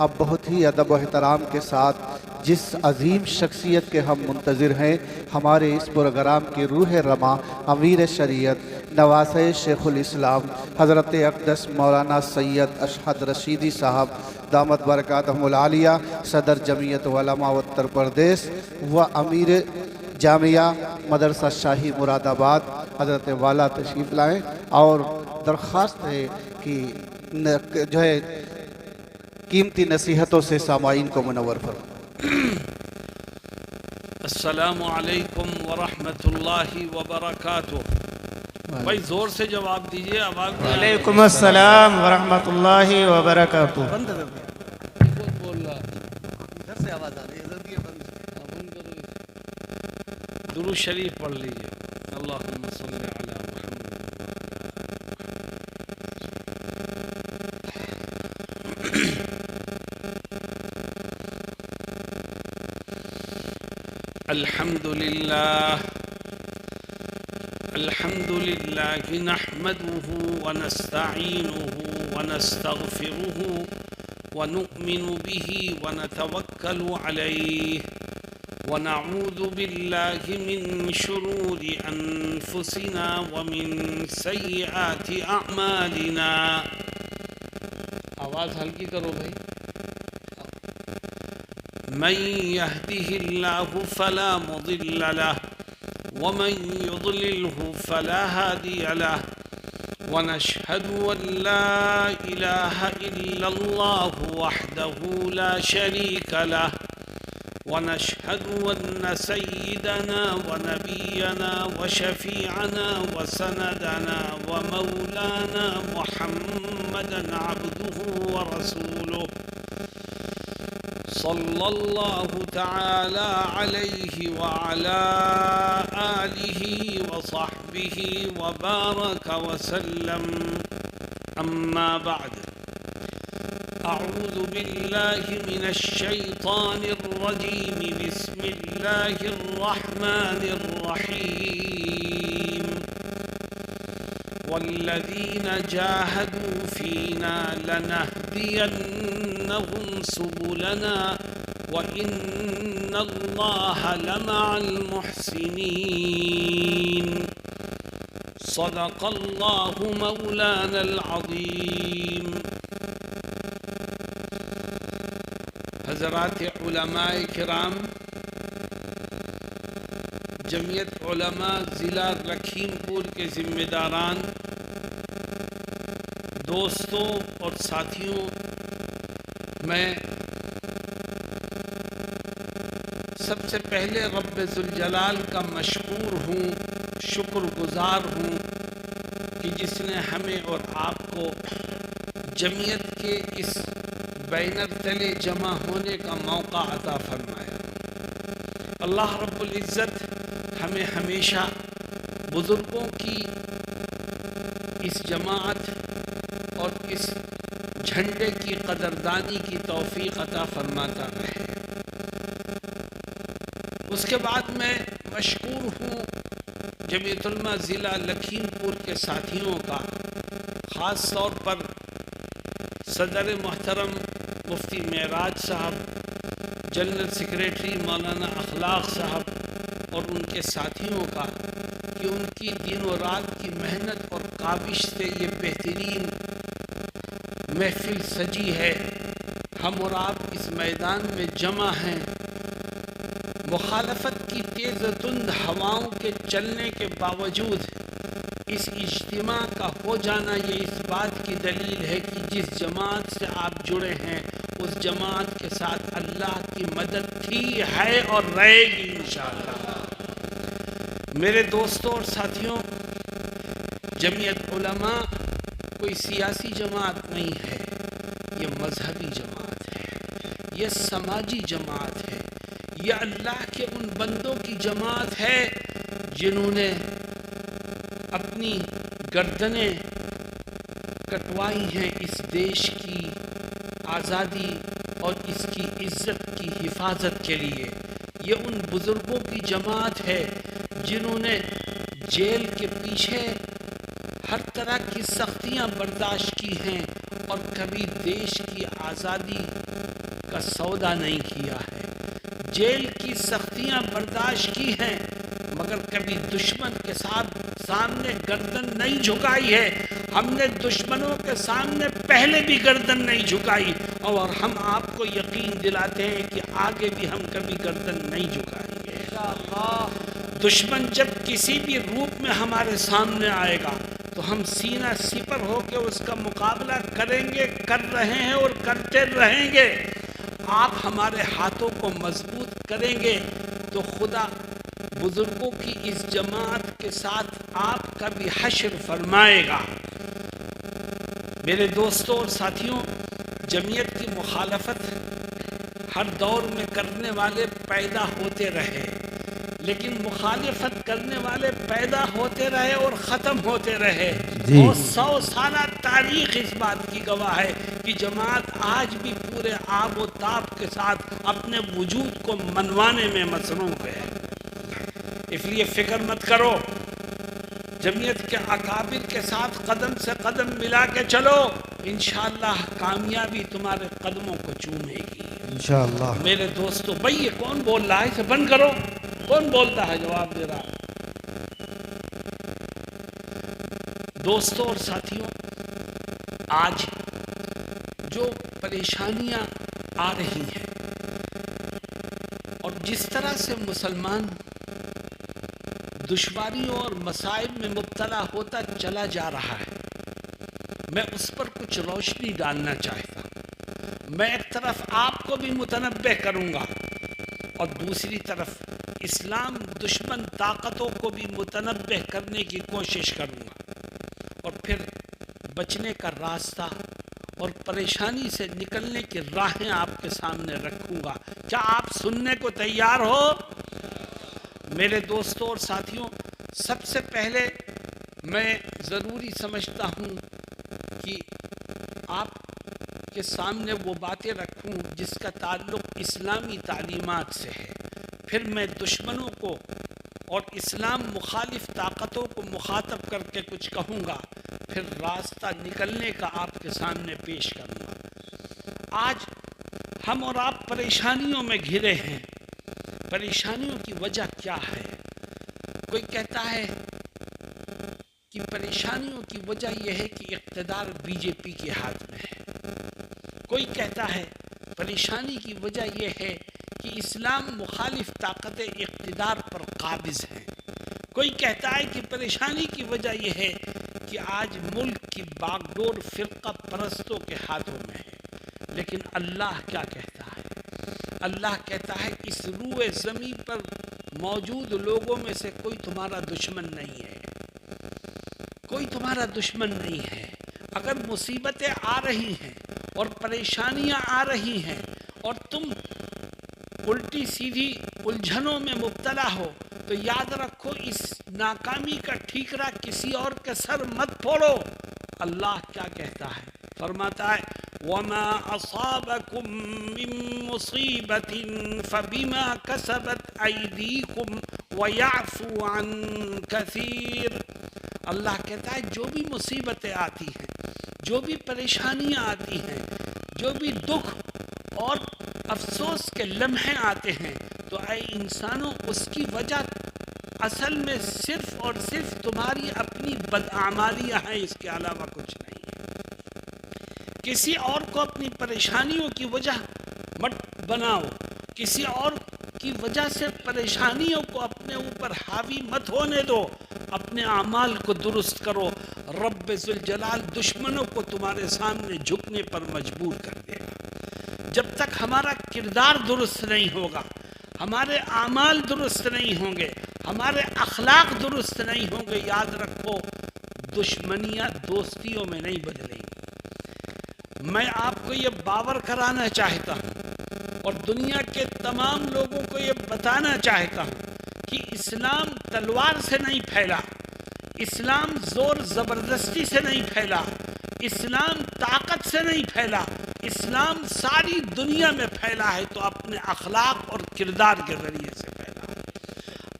اب بہت ہی ادب و احترام کے ساتھ جس عظیم شخصیت کے ہم منتظر ہیں، ہمارے اس پروگرام کی روح رواں امیر شریعت نواسۂ شیخ الاسلام حضرت اقدس مولانا سید اشہد رشیدی صاحب دامت برکاتہم العالیہ، صدر جمعیت علماء اتر پردیش و امیر جامعہ مدرسہ شاہی مراد آباد حضرت والا تشریف لائیں، اور درخواست ہے کہ جو ہے قیمتی نصیحتوں سے سامعین کو منور فرمائیں۔ السلام علیکم ورحمۃ اللہ وبرکاتہ۔ بھائی زور سے جواب دیجئے، آواز نہیں آ رہی۔ وعلیکم السلام ورحمۃ اللہ وبرکاتہ۔ بند کر بول رہا ادھر سے آواز آ رہی ہے، ادھر بند درود شریف پڑھ لیجئے۔ اللہم صل علی محمد۔ الحمد للہ نحمده ونستعینه ونستغفره ونؤمن به ونتوکل علیہ ونعوذ باللہ من شرور انفسنا ومن سیئات اعمالنا۔ آواز ہلکی کرو بھائی۔ من يهده الله فلا مضل له ومن يضلله فلا هادي له ونشهد أن لا إله إلا الله وحده لا شريك له ونشهد أن سيدنا ونبينا وشفيعنا وسندنا ومولانا محمدا عبده ورسوله صلى الله تعالى عليه وعلى آله وصحبه وبارك وسلم، أما بعد، أعوذ بالله من الشيطان الرجيم، بسم الله الرحمن الرحيم، والذين جاهدوا فينا لنهدينهم سبلنا وإن الله لمع المحسنين، صدق الله مولانا العظيم۔ حضرات علماء کرام، جمعیت علماء ضلع لکھیم پور کے ذمہ داران، دوستوں اور ساتھیوں، میں سب سے پہلے رب ذوالجلال کا مشکور ہوں، شکر گزار ہوں کہ جس نے ہمیں اور آپ کو جمعیت کے اس بینر تلے جمع ہونے کا موقع عطا فرمایا۔ اللہ رب العزت ہمیں ہمیشہ بزرگوں کی اس جماعت اور اس جھنڈے کی قدردانی کی توفیق عطا فرماتا رہے۔ اس کے بعد میں مشکور ہوں جمعیت علماء ضلع لکھیم پور کے ساتھیوں کا، خاص طور پر صدر محترم مفتی معراج صاحب، جنرل سیکریٹری مولانا اخلاق صاحب اور ان کے ساتھیوں کا، کہ ان کی دن و رات کی محنت اور کاوش سے یہ بہترین محفل سجی ہے۔ ہم اور آپ اس میدان میں جمع ہیں، مخالفت کی تیز تند ہواؤں کے چلنے کے باوجود اس اجتماع کا ہو جانا یہ اس بات کی دلیل ہے کہ جس جماعت سے آپ جڑے ہیں اس جماعت کے ساتھ اللہ کی مدد تھی، ہے اور رہے گی انشاءاللہ۔ میرے دوستوں اور ساتھیوں، جمعیت علماء کوئی سیاسی جماعت نہیں ہے، یہ مذہبی جماعت ہے، یہ سماجی جماعت ہے، یہ اللہ کے ان بندوں کی جماعت ہے جنہوں نے اپنی گردنیں کٹوائی ہیں اس دیش کی آزادی اور اس کی عزت کی حفاظت کے لیے۔ یہ ان بزرگوں کی جماعت ہے جنہوں نے جیل کے پیچھے ہر طرح کی سختیاں برداشت کی ہیں اور کبھی دیش کی آزادی کا سودا نہیں کیا ہے، جیل کی سختیاں برداشت کی ہیں، مگر کبھی دشمن کے سامنے گردن نہیں جھکائی ہے۔ ہم نے دشمنوں کے سامنے پہلے بھی گردن نہیں جھکائی، اور ہم آپ کو یقین دلاتے ہیں کہ آگے بھی ہم کبھی گردن نہیں جھکائیں گے۔ دشمن جب کسی بھی روپ میں ہمارے سامنے آئے گا تو ہم سینہ سپر ہو کے اس کا مقابلہ کریں گے، کر رہے ہیں اور کرتے رہیں گے۔ آپ ہمارے ہاتھوں کو مضبوط کریں گے تو خدا بزرگوں کی اس جماعت کے ساتھ آپ کا بھی حشر فرمائے گا۔ میرے دوستوں اور ساتھیوں، جمعیت کی مخالفت ہر دور میں کرنے والے پیدا ہوتے رہے، لیکن مخالفت کرنے والے پیدا ہوتے رہے اور ختم ہوتے رہے، اور 100 سالہ تاریخ اس بات کی گواہ ہے کہ جماعت آج بھی پورے آب و تاب کے ساتھ اپنے وجود کو منوانے میں مصروف ہے۔ اس لیے فکر مت کرو، جمعیت کے اکابر کے ساتھ قدم سے قدم ملا کے چلو، انشاءاللہ کامیابی تمہارے قدموں کو چومے گی انشاءاللہ۔ میرے دوستو، بھئی یہ کون بول رہا ہے؟ اسے بند کرو، کون بولتا ہے؟ جواب دے رہا ہے۔ دوستو اور ساتھیوں، آج جو پریشانیاں آ رہی ہیں اور جس طرح سے مسلمان دشواریوں اور مصائب میں مبتلا ہوتا چلا جا رہا ہے، میں اس پر کچھ روشنی ڈالنا چاہتا ہوں۔ میں ایک طرف آپ کو بھی متنبہ کروں گا اور دوسری طرف اسلام دشمن طاقتوں کو بھی متنبہ کرنے کی کوشش کروں گا، اور پھر بچنے کا راستہ اور پریشانی سے نکلنے کی راہیں آپ کے سامنے رکھوں گا۔ کیا آپ سننے کو تیار ہو؟ میرے دوستوں اور ساتھیوں، سب سے پہلے میں ضروری سمجھتا ہوں کہ آپ کے سامنے وہ باتیں رکھوں جس کا تعلق اسلامی تعلیمات سے ہے، پھر میں دشمنوں کو اور اسلام مخالف طاقتوں کو مخاطب کر کے کچھ کہوں گا، پھر راستہ نکلنے کا آپ کے سامنے پیش کروں گا۔ آج ہم اور آپ پریشانیوں میں گھرے ہیں۔ پریشانیوں کی وجہ کیا ہے؟ کوئی کہتا ہے کہ پریشانیوں کی وجہ یہ ہے کہ اقتدار بی جے پی کے ہاتھ میں ہے۔ کوئی کہتا ہے پریشانی کی وجہ یہ ہے کہ اسلام مخالف طاقتیں اقتدار پر قابض ہیں۔ کوئی کہتا ہے کہ پریشانی کی وجہ یہ ہے کہ آج ملک کی باغ ڈور فرقہ پرستوں کے ہاتھوں میں ہے۔ لیکن اللہ کیا کہتا ہے؟ اللہ کہتا ہے اس روئے زمین پر موجود لوگوں میں سے کوئی تمہارا دشمن نہیں ہے، کوئی تمہارا دشمن نہیں ہے۔ اگر مصیبتیں آ رہی ہیں اور پریشانیاں آ رہی ہیں اور تم الٹی سیدھی الجھنوں میں مبتلا ہو تو یاد رکھو اس ناکامی کا ٹھیکرا کسی اور کے سر مت پھوڑو۔ اللہ کیا کہتا ہے؟ فرماتا ہے وَمَا أَصَابَكُم مِّن مُّصِيبَةٍ فَبِمَا كَسَبَتْ أَيْدِيكُمْ وَيَعْفُو عَن كَثِيرٍ۔ اللہ کہتا ہے جو بھی مصیبتیں آتی ہیں، جو بھی پریشانیاں آتی ہیں، جو بھی دکھ اور افسوس کے لمحے آتے ہیں، تو اے انسانوں اس کی وجہ اصل میں صرف اور صرف تمہاری اپنی بدعمالیاں ہیں، اس کے علاوہ کچھ نہیں ہے۔ کسی اور کو اپنی پریشانیوں کی وجہ مت بناؤ، کسی اور کی وجہ سے پریشانیوں کو اپنے اوپر حاوی مت ہونے دو، اپنے اعمال کو درست کرو۔ رب ذوالجلال دشمنوں کو تمہارے سامنے جھکنے پر مجبور کر دے گا۔ جب تک ہمارا کردار درست نہیں ہوگا، ہمارے اعمال درست نہیں ہوں گے، ہمارے اخلاق درست نہیں ہوں گے، یاد رکھو دشمنیاں دوستیوں میں نہیں بدلیں گی۔ میں آپ کو یہ باور کرانا چاہتا ہوں اور دنیا کے تمام لوگوں کو یہ بتانا چاہتا ہوں کہ اسلام تلوار سے نہیں پھیلا، اسلام زور زبردستی سے نہیں پھیلا، اسلام طاقت سے نہیں پھیلا، اسلام ساری دنیا میں پھیلا ہے تو اپنے اخلاق اور کردار کے ذریعے سے پھیلا۔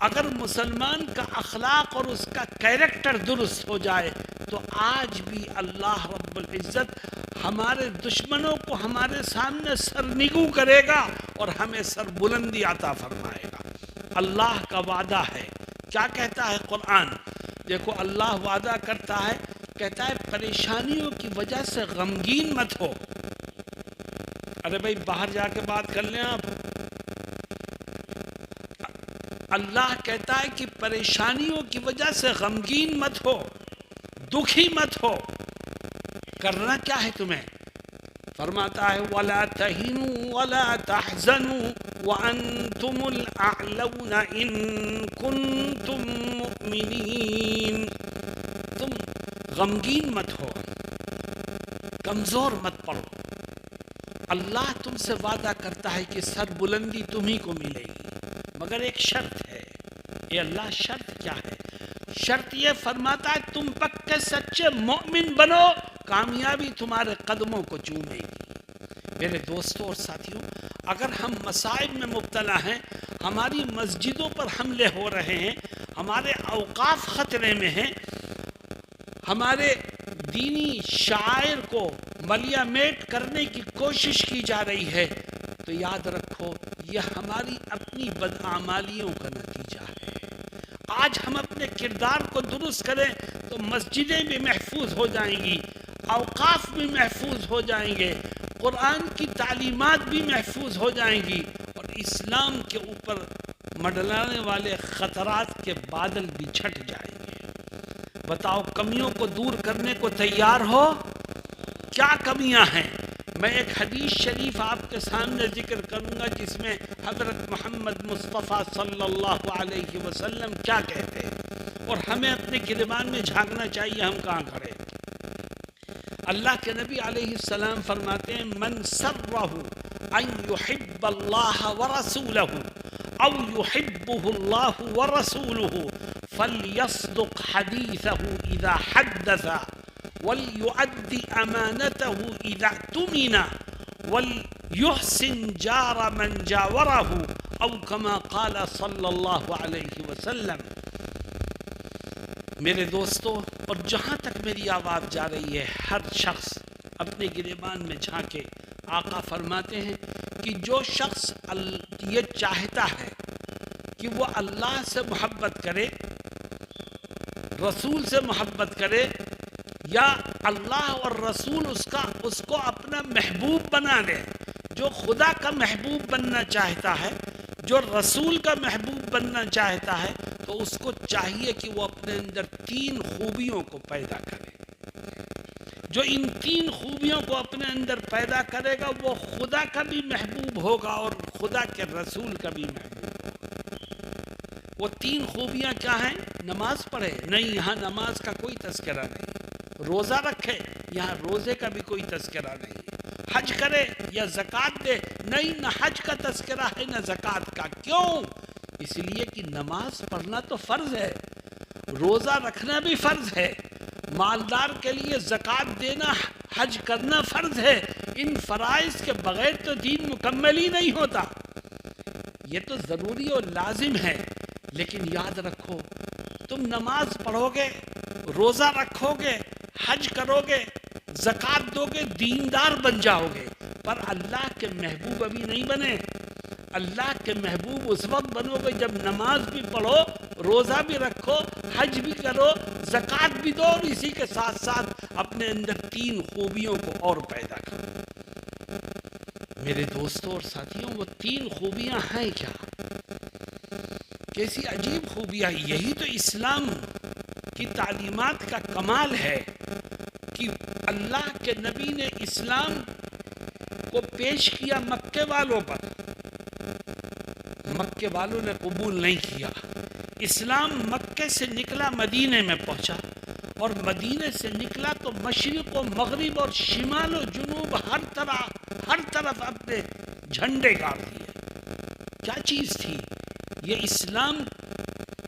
اگر مسلمان کا اخلاق اور اس کا کیریکٹر درست ہو جائے تو آج بھی اللہ رب العزت ہمارے دشمنوں کو ہمارے سامنے سرنگو کرے گا اور ہمیں سر بلندی عطا فرمائے گا۔ اللہ کا وعدہ ہے، کیا کہتا ہے قرآن؟ دیکھو اللہ وعدہ کرتا ہے، کہتا ہے پریشانیوں کی وجہ سے غمگین مت ہو۔ ارے بھائی باہر جا کے بات کر لیں آپ۔ اللہ کہتا ہے کہ پریشانیوں کی وجہ سے غمگین مت ہو، دکھی مت ہو۔ کرنا کیا ہے تمہیں؟ فرماتا ہے وَلَا تَهِنُوا وَلَا تَحْزَنُوا وَأَنْتُمُ الْأَعْلَوْنَ إِن كُنتُم مُؤْمِنِينَ۔ تم غمگین مت ہو، کمزور مت پڑو۔ اللہ تم سے وعدہ کرتا ہے کہ سر بلندی تمہیں کو ملے گی، مگر ایک شرط ہے۔ اے اللہ شرط کیا ہے؟ شرط یہ فرماتا ہے تم پکے سچے مومن بنو، کامیابی تمہارے قدموں کو چومے گی۔ میرے دوستوں اور ساتھیوں، اگر ہم مصائب میں مبتلا ہیں، ہماری مسجدوں پر حملے ہو رہے ہیں، ہمارے اوقاف خطرے میں ہیں، ہمارے دینی شعائر کو ملیا میٹ کرنے کی کوشش کی جا رہی ہے، تو یاد رکھو یہ ہماری اپنی بدعمالیوں کا نتیجہ ہے۔ آج ہم اپنے کردار کو درست کریں تو مسجدیں بھی محفوظ ہو جائیں گی، اوقاف بھی محفوظ ہو جائیں گے، قرآن کی تعلیمات بھی محفوظ ہو جائیں گی، اور اسلام کے اوپر منڈلانے والے خطرات کے بادل بھی چھٹ جائیں گے۔ بتاؤ کمیوں کو دور کرنے کو تیار ہو؟ کیا کمیاں ہیں؟ میں ایک حدیث شریف آپ کے سامنے ذکر کروں گا جس میں حضرت محمد مصطفیٰ صلی اللہ علیہ وسلم کیا کہتے ہیں، اور ہمیں اپنے گریبان میں جھانکنا چاہیے ہم کہاں کھڑے۔ اللہ کے نبی علیہ السلام فرماتے ہیں من سرہ ان یحب اللہ ورسولہ او یحبہ اللہ ورسولہ فلیصدق حدیثہ اذا حدث وَلْيُؤَدِّ أَمَانَتَهُ إِذَا اؤْتُمِنَ وَلْيُحْسِنْ جَارَ مَنْ جَاوَرَهُ أَوْ كَمَا قَالَ صلی اللہ علیہ وسلم۔ میرے دوستو، اور جہاں تک میری آواز جا رہی ہے، ہر شخص اپنے گریبان میں جھانکے۔ آقا فرماتے ہیں کہ جو شخص یہ چاہتا ہے کہ وہ اللہ سے محبت کرے، رسول سے محبت کرے، یا اللہ اور رسول اس کو اپنا محبوب بنا لے، جو خدا کا محبوب بننا چاہتا ہے، جو رسول کا محبوب بننا چاہتا ہے، تو اس کو چاہیے کہ وہ اپنے اندر 3 خوبیوں کو پیدا کرے۔ جو ان 3 خوبیوں کو اپنے اندر پیدا کرے گا وہ خدا کا بھی محبوب ہوگا اور خدا کے رسول کا بھی محبوب ہوگا۔ وہ 3 خوبیاں کیا ہیں؟ نماز پڑھے، نہیں یہاں نماز کا کوئی تذکرہ نہیں۔ روزہ رکھے، یہاں روزے کا بھی کوئی تذکرہ نہیں۔ حج کرے یا زکوٰۃ دے، نہیں نہ حج کا تذکرہ ہے نہ زکوٰۃ کا۔ کیوں؟ اس لیے کہ نماز پڑھنا تو فرض ہے، روزہ رکھنا بھی فرض ہے، مالدار کے لیے زکوٰۃ دینا، حج کرنا فرض ہے۔ ان فرائض کے بغیر تو دین مکمل ہی نہیں ہوتا۔ یہ تو ضروری اور لازم ہے، لیکن یاد رکھو تم نماز پڑھو گے، روزہ رکھو گے، حج کرو گے، زکوٰۃ دو گے، دیندار بن جاؤ گے، پر اللہ کے محبوب ابھی نہیں بنے۔ اللہ کے محبوب اس وقت بنو گے جب نماز بھی پڑھو، روزہ بھی رکھو، حج بھی کرو، زکوٰۃ بھی دو، اور اسی کے ساتھ ساتھ اپنے اندر 3 خوبیوں کو اور پیدا کرو۔ میرے دوستوں اور ساتھیوں، وہ 3 خوبیاں ہیں کیا؟ کیسی عجیب خوبیاں! یہی تو اسلام کی تعلیمات کا کمال ہے کہ اللہ کے نبی نے اسلام کو پیش کیا مکے والوں پر، مکے والوں نے قبول نہیں کیا۔ اسلام مکے سے نکلا، مدینے میں پہنچا، اور مدینے سے نکلا تو مشرق و مغرب اور شمال و جنوب ہر طرف اپنے جھنڈے گاڑ دیے۔ کیا چیز تھی یہ؟ اسلام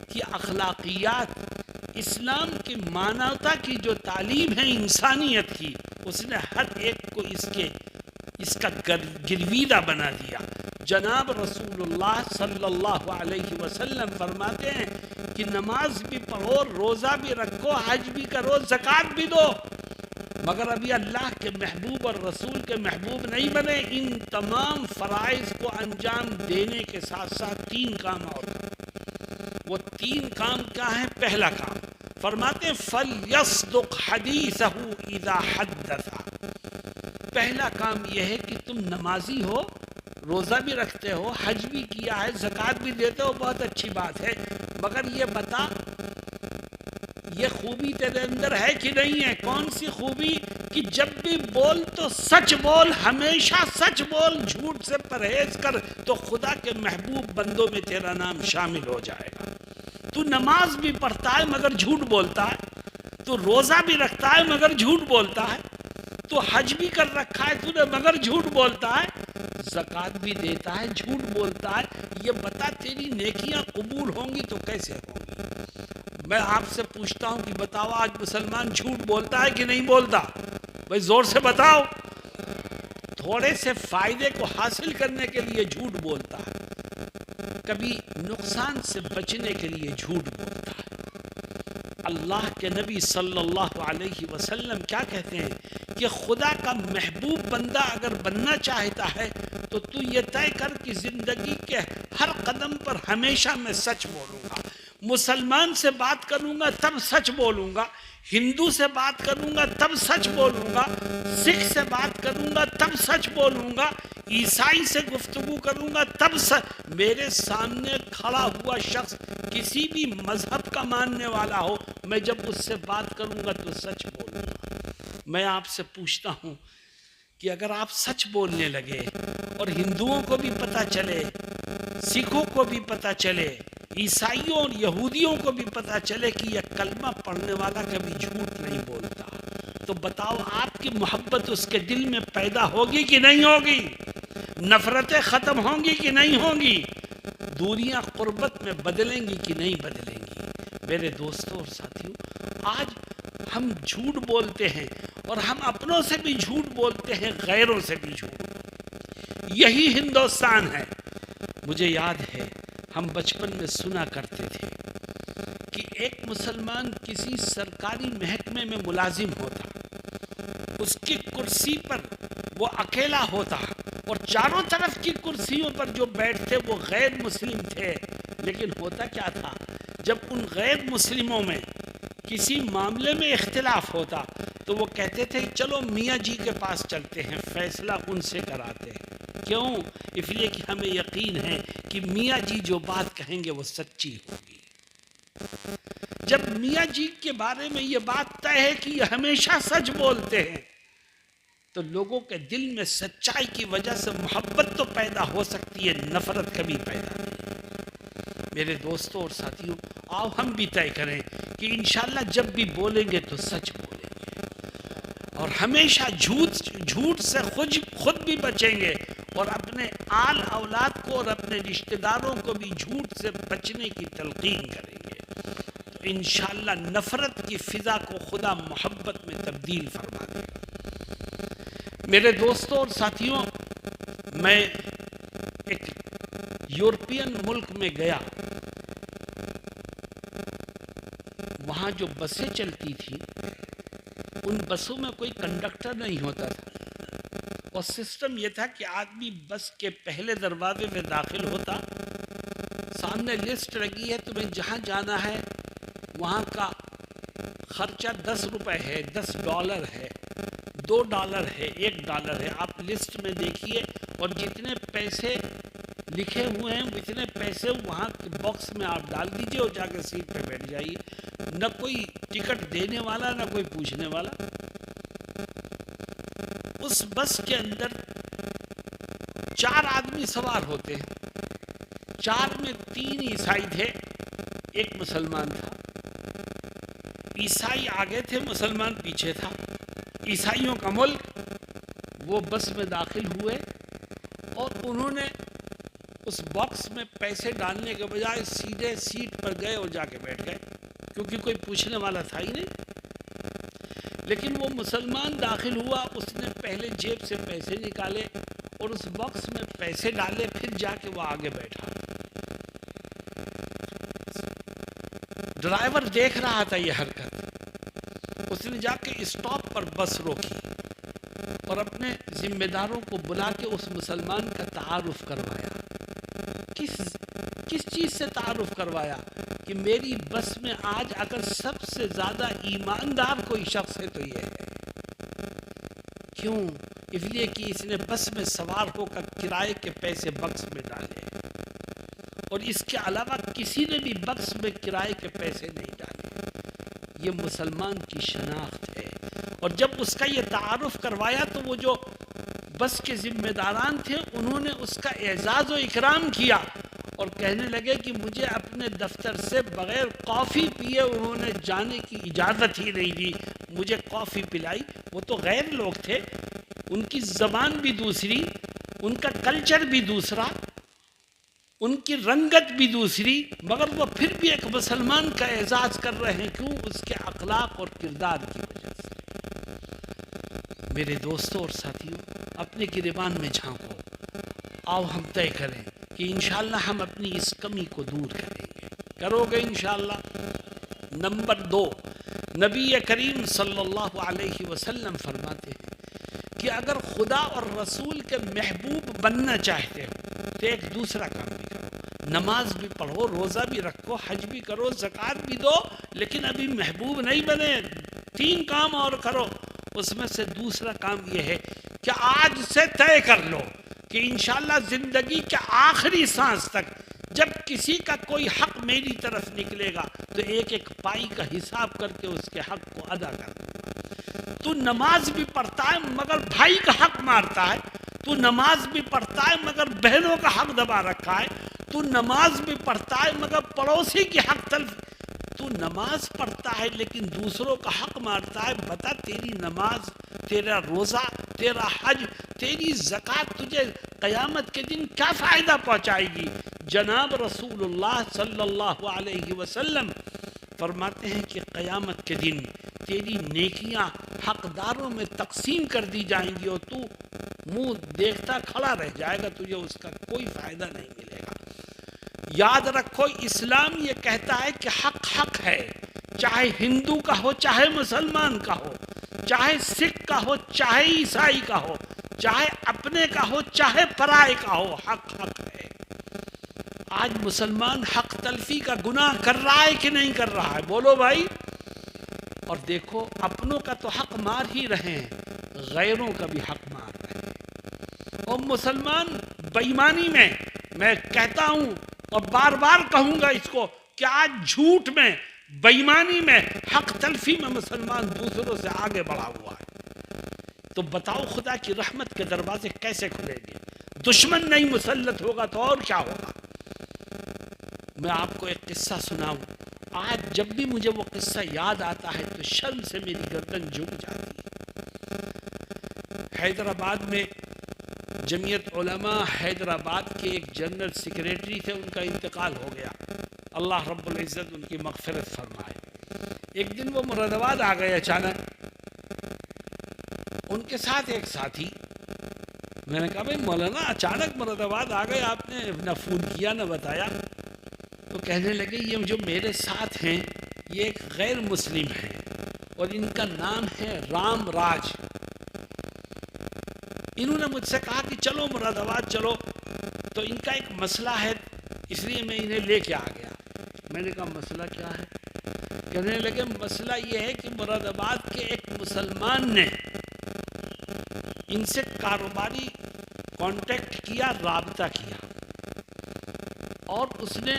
کی اخلاقیات، اسلام کی مانوتا کی جو تعلیم ہے انسانیت کی، اس نے ہر ایک کو اس کا گرویدہ بنا دیا۔ جناب رسول اللہ صلی اللہ علیہ وسلم فرماتے ہیں کہ نماز بھی پڑھو، روزہ بھی رکھو، حج بھی کرو، زکوٰۃ بھی دو، مگر ابھی اللہ کے محبوب اور رسول کے محبوب نہیں بنے. ان تمام فرائض کو انجام دینے کے ساتھ ساتھ 3 کام اور کریں. وہ 3 کام کیا ہیں؟ پہلا کام فرماتے ہیں فَلْيَصْدُقْ حَدِيثَهُ إِذَا حَدَّثَ. پہلا کام یہ ہے کہ تم نمازی ہو، روزہ بھی رکھتے ہو، حج بھی کیا ہے، زکوٰۃ بھی دیتے ہو، بہت اچھی بات ہے، مگر یہ بتا یہ خوبی تیرے اندر ہے کہ نہیں ہے؟ کون سی خوبی؟ کہ جب بھی بول تو سچ بول، ہمیشہ سچ بول، جھوٹ سے پرہیز کر، تو خدا کے محبوب بندوں میں تیرا نام شامل ہو جائے گا. تو نماز بھی پڑھتا ہے مگر جھوٹ بولتا ہے، تو روزہ بھی رکھتا ہے مگر جھوٹ بولتا ہے، تو حج بھی کر رکھا ہے تو نے مگر جھوٹ بولتا ہے، زکوٰۃ بھی دیتا ہے جھوٹ بولتا ہے. یہ بتا تیری نیکیاں قبول ہوں گی تو کیسے ہوں گی؟ میں آپ سے پوچھتا ہوں کہ بتاؤ آج مسلمان جھوٹ بولتا ہے کہ نہیں بولتا؟ بھائی زور سے بتاؤ. تھوڑے سے فائدے کو حاصل کرنے کے لیے جھوٹ بولتا ہے، کبھی نقصان سے بچنے کے لیے جھوٹ بولتا ہے. اللہ کے نبی صلی اللہ علیہ وسلم کیا کہتے ہیں کہ خدا کا محبوب بندہ اگر بننا چاہتا ہے تو تو یہ طے کر کہ زندگی کے ہر قدم پر ہمیشہ میں سچ بولوں گا. مسلمان سے بات کروں گا تب سچ بولوں گا، ہندو سے بات کروں گا تب سچ بولوں گا، سکھ سے بات کروں گا تب سچ بولوں گا، عیسائی سے گفتگو کروں گا تب میرے سامنے کھڑا ہوا شخص کسی بھی مذہب کا ماننے والا ہو، میں جب اس سے بات کروں گا تو سچ بولوں گا. میں آپ سے پوچھتا ہوں کہ اگر آپ سچ بولنے لگے اور ہندوؤں کو بھی پتہ چلے، سکھوں کو بھی پتہ چلے، عیسائیوں اور یہودیوں کو بھی پتہ چلے کہ یہ کلمہ پڑھنے والا کبھی جھوٹ نہیں بولتا، تو بتاؤ آپ کی محبت اس کے دل میں پیدا ہوگی کہ نہیں ہوگی؟ نفرتیں ختم ہوں گی کہ نہیں ہوں گی؟ دوریاں قربت میں بدلیں گی کہ نہیں بدلیں گی؟ میرے دوستوں اور ساتھیوں، آج ہم جھوٹ بولتے ہیں اور ہم اپنوں سے بھی جھوٹ بولتے ہیں، غیروں سے بھی جھوٹ. یہی ہندوستان ہے. مجھے یاد ہے ہم بچپن میں سنا کرتے تھے کہ ایک مسلمان کسی سرکاری محکمے میں ملازم ہوتا، اس کی کرسی پر وہ اکیلا ہوتا اور چاروں طرف کی کرسیوں پر جو بیٹھتے وہ غیر مسلم تھے. لیکن ہوتا کیا تھا، جب ان غیر مسلموں میں کسی معاملے میں اختلاف ہوتا تو وہ کہتے تھے چلو میاں جی کے پاس چلتے ہیں، فیصلہ ان سے کراتے ہیں. کیوں؟ اس لیے کہ ہمیں یقین ہے کہ میاں جی جو بات کہیں گے وہ سچی ہوگی. جب میاں جی کے بارے میں یہ بات طے ہے کہ یہ ہمیشہ سچ بولتے ہیں تو لوگوں کے دل میں سچائی کی وجہ سے محبت تو پیدا ہو سکتی ہے، نفرت کبھی پیدا نہیں. میرے دوستوں اور ساتھیوں، آؤ ہم بھی طے کریں کہ انشاءاللہ جب بھی بولیں گے تو سچ بولیں گے اور ہمیشہ جھوٹ سے خود بھی بچیں گے اور اپنے آل اولاد کو اور اپنے رشتہ داروں کو بھی جھوٹ سے بچنے کی تلقین کریں گے. تو انشاءاللہ نفرت کی فضا کو خدا محبت میں تبدیل فرما دے گا. میرے دوستوں اور ساتھیوں، میں ایک یورپین ملک میں گیا، وہاں جو بسیں چلتی تھیں ان بسوں میں کوئی کنڈکٹر نہیں ہوتا تھا اور سسٹم یہ تھا کہ آدمی بس کے پہلے دروازے میں داخل ہوتا، سامنے لسٹ لگی ہے تمہیں جہاں جانا ہے وہاں کا خرچہ 10 روپے ہے، $10 ہے، $2 ہے، $1 ہے. آپ لسٹ میں دیکھیے اور جتنے پیسے لکھے ہوئے ہیں اتنے پیسے وہاں کے باکس میں آپ ڈال دیجئے اور جا کے سیٹ پہ بیٹھ جائیے. نہ کوئی ٹکٹ دینے والا نہ کوئی پوچھنے والا. اس بس کے اندر 4 آدمی سوار ہوتے ہیں، 4 میں 3 عیسائی تھے، 1 مسلمان تھا. عیسائی آگے تھے، مسلمان پیچھے تھا. عیسائیوں کا ملک. وہ بس میں داخل ہوئے اور انہوں نے اس باکس میں پیسے ڈالنے کے بجائے سیدھے سیٹ پر گئے اور جا کے بیٹھ گئے کیونکہ کوئی پوچھنے والا تھا ہی نہیں. لیکن وہ مسلمان داخل ہوا، اس نے پہلے جیب سے پیسے نکالے اور اس باکس میں پیسے ڈالے، پھر جا کے وہ آگے بیٹھا. ڈرائیور دیکھ رہا تھا یہ حرکت. اس نے جا کے اسٹاپ پر بس روکی اور اپنے ذمہ داروں کو بلا کے اس مسلمان کا تعارف کروایا. کس چیز سے تعارف کروایا؟ کہ میری بس میں آج اگر سب سے زیادہ ایماندار کوئی شخص ہے تو یہ ہے. کیوں؟ اس لیے کہ اس نے بس میں سوار ہو کر کرائے کے پیسے بکس میں ڈالے اور اس کے علاوہ کسی نے بھی بکس میں کرائے کے پیسے نہیں ڈالے. یہ مسلمان کی شناخت ہے. اور جب اس کا یہ تعارف کروایا تو وہ جو بس کے ذمہ داران تھے انہوں نے اس کا اعزاز و اکرام کیا اور کہنے لگے کہ مجھے اپنے دفتر سے بغیر کافی پیے انہوں نے جانے کی اجازت ہی نہیں دی. مجھے کافی پلائی. وہ تو غیر لوگ تھے، ان کی زبان بھی دوسری، ان کا کلچر بھی دوسرا، ان کی رنگت بھی دوسری، مگر وہ پھر بھی ایک مسلمان کا اعزاز کر رہے ہیں. کیوں؟ اس کے اخلاق اور کردار کی وجہ سے. میرے دوستوں اور ساتھیوں، اپنے گریبان میں جھانکو. آؤ ہم طے کریں کہ انشاءاللہ ہم اپنی اس کمی کو دور کریں گے. کرو گے انشاءاللہ؟ نمبر 2، نبی کریم صلی اللہ علیہ وسلم فرماتے ہیں کہ اگر خدا اور رسول کے محبوب بننا چاہتے ہو تو ایک دوسرا کام بھی کرو. نماز بھی پڑھو، روزہ بھی رکھو، حج بھی کرو، زکوٰۃ بھی دو، لیکن ابھی محبوب نہیں بنے. 3 کام اور کرو. اس میں سے دوسرا کام یہ ہے کہ آج سے طے کر لو کہ انشاءاللہ زندگی کے آخری سانس تک جب کسی کا کوئی حق میری طرف نکلے گا تو ایک ایک پائی کا حساب کر کے اس کے حق کو ادا کر دوں. تو نماز بھی پڑھتا ہے مگر بھائی کا حق مارتا ہے. تو نماز بھی پڑھتا ہے مگر بہنوں کا حق دبا رکھا ہے. تو نماز بھی پڑھتا ہے مگر پڑوسی کی حق تلف. تو نماز پڑھتا ہے لیکن دوسروں کا حق مارتا ہے. بتا تیری نماز، تیرا روزہ، تیرا حج، تیری زکوٰۃ تجھے قیامت کے دن کیا فائدہ پہنچائے گی؟ جناب رسول اللہ صلی اللہ علیہ وسلم فرماتے ہیں کہ قیامت کے دن تیری نیکیاں حقداروں میں تقسیم کر دی جائیں گی اور تو منہ دیکھتا کھڑا رہ جائے گا. تجھے اس کا کوئی فائدہ نہیں ملے گا. یاد رکھو، اسلام یہ کہتا ہے کہ حق حق ہے، چاہے ہندو کا ہو، چاہے مسلمان کا ہو، چاہے سکھ کا ہو، چاہے عیسائی کا ہو، چاہے اپنے کا ہو، چاہے پرائے کا ہو. حق حق ہے. آج مسلمان حق تلفی کا گناہ کر رہا ہے کہ نہیں کر رہا ہے؟ بولو بھائی. اور دیکھو، اپنوں کا تو حق مار ہی رہے ہیں، غیروں کا بھی حق مار رہے ہیں. اور مسلمان بے ایمانی میں کہتا ہوں اور بار بار کہوں گا اس کو کہ آج جھوٹ میں، بے ایمانی میں، حق تلفی میں مسلمان دوسروں سے آگے بڑھا ہوا ہے. تو بتاؤ خدا کی رحمت کے دروازے کیسے کھلیں گے؟ دشمن نہیں مسلط ہوگا تو اور کیا ہوگا؟ میں آپ کو ایک قصہ سناؤں. آج جب بھی مجھے وہ قصہ یاد آتا ہے تو شرم سے میری گردن جھک جاتی ہے. حیدرآباد میں جمعیت علماء حیدرآباد کے ایک جنرل سیکریٹری تھے، ان کا انتقال ہو گیا. اللہ رب العزت ان کی مغفرت فرمائے. ایک دن وہ مراد آباد آ گئے اچانک. ان کے ساتھ ایک ساتھی. میں نے کہا بھائی مولانا اچانک مراد آباد آ گئے، آپ نے نہ فون کیا نہ بتایا. تو کہنے لگے یہ جو میرے ساتھ ہیں یہ ایک غیر مسلم ہیں اور ان کا نام ہے رام راج. انہوں نے مجھ سے کہا کہ چلو مراد آباد چلو. تو ان کا ایک مسئلہ ہے، اس لیے میں انہیں لے کے آ گیا. میں نے کہا مسئلہ کیا ہے؟ کہنے لگے مسئلہ یہ ہے کہ مراد آباد کے ایک مسلمان نے ان سے کاروباری کانٹیکٹ کیا، رابطہ کیا، اور اس نے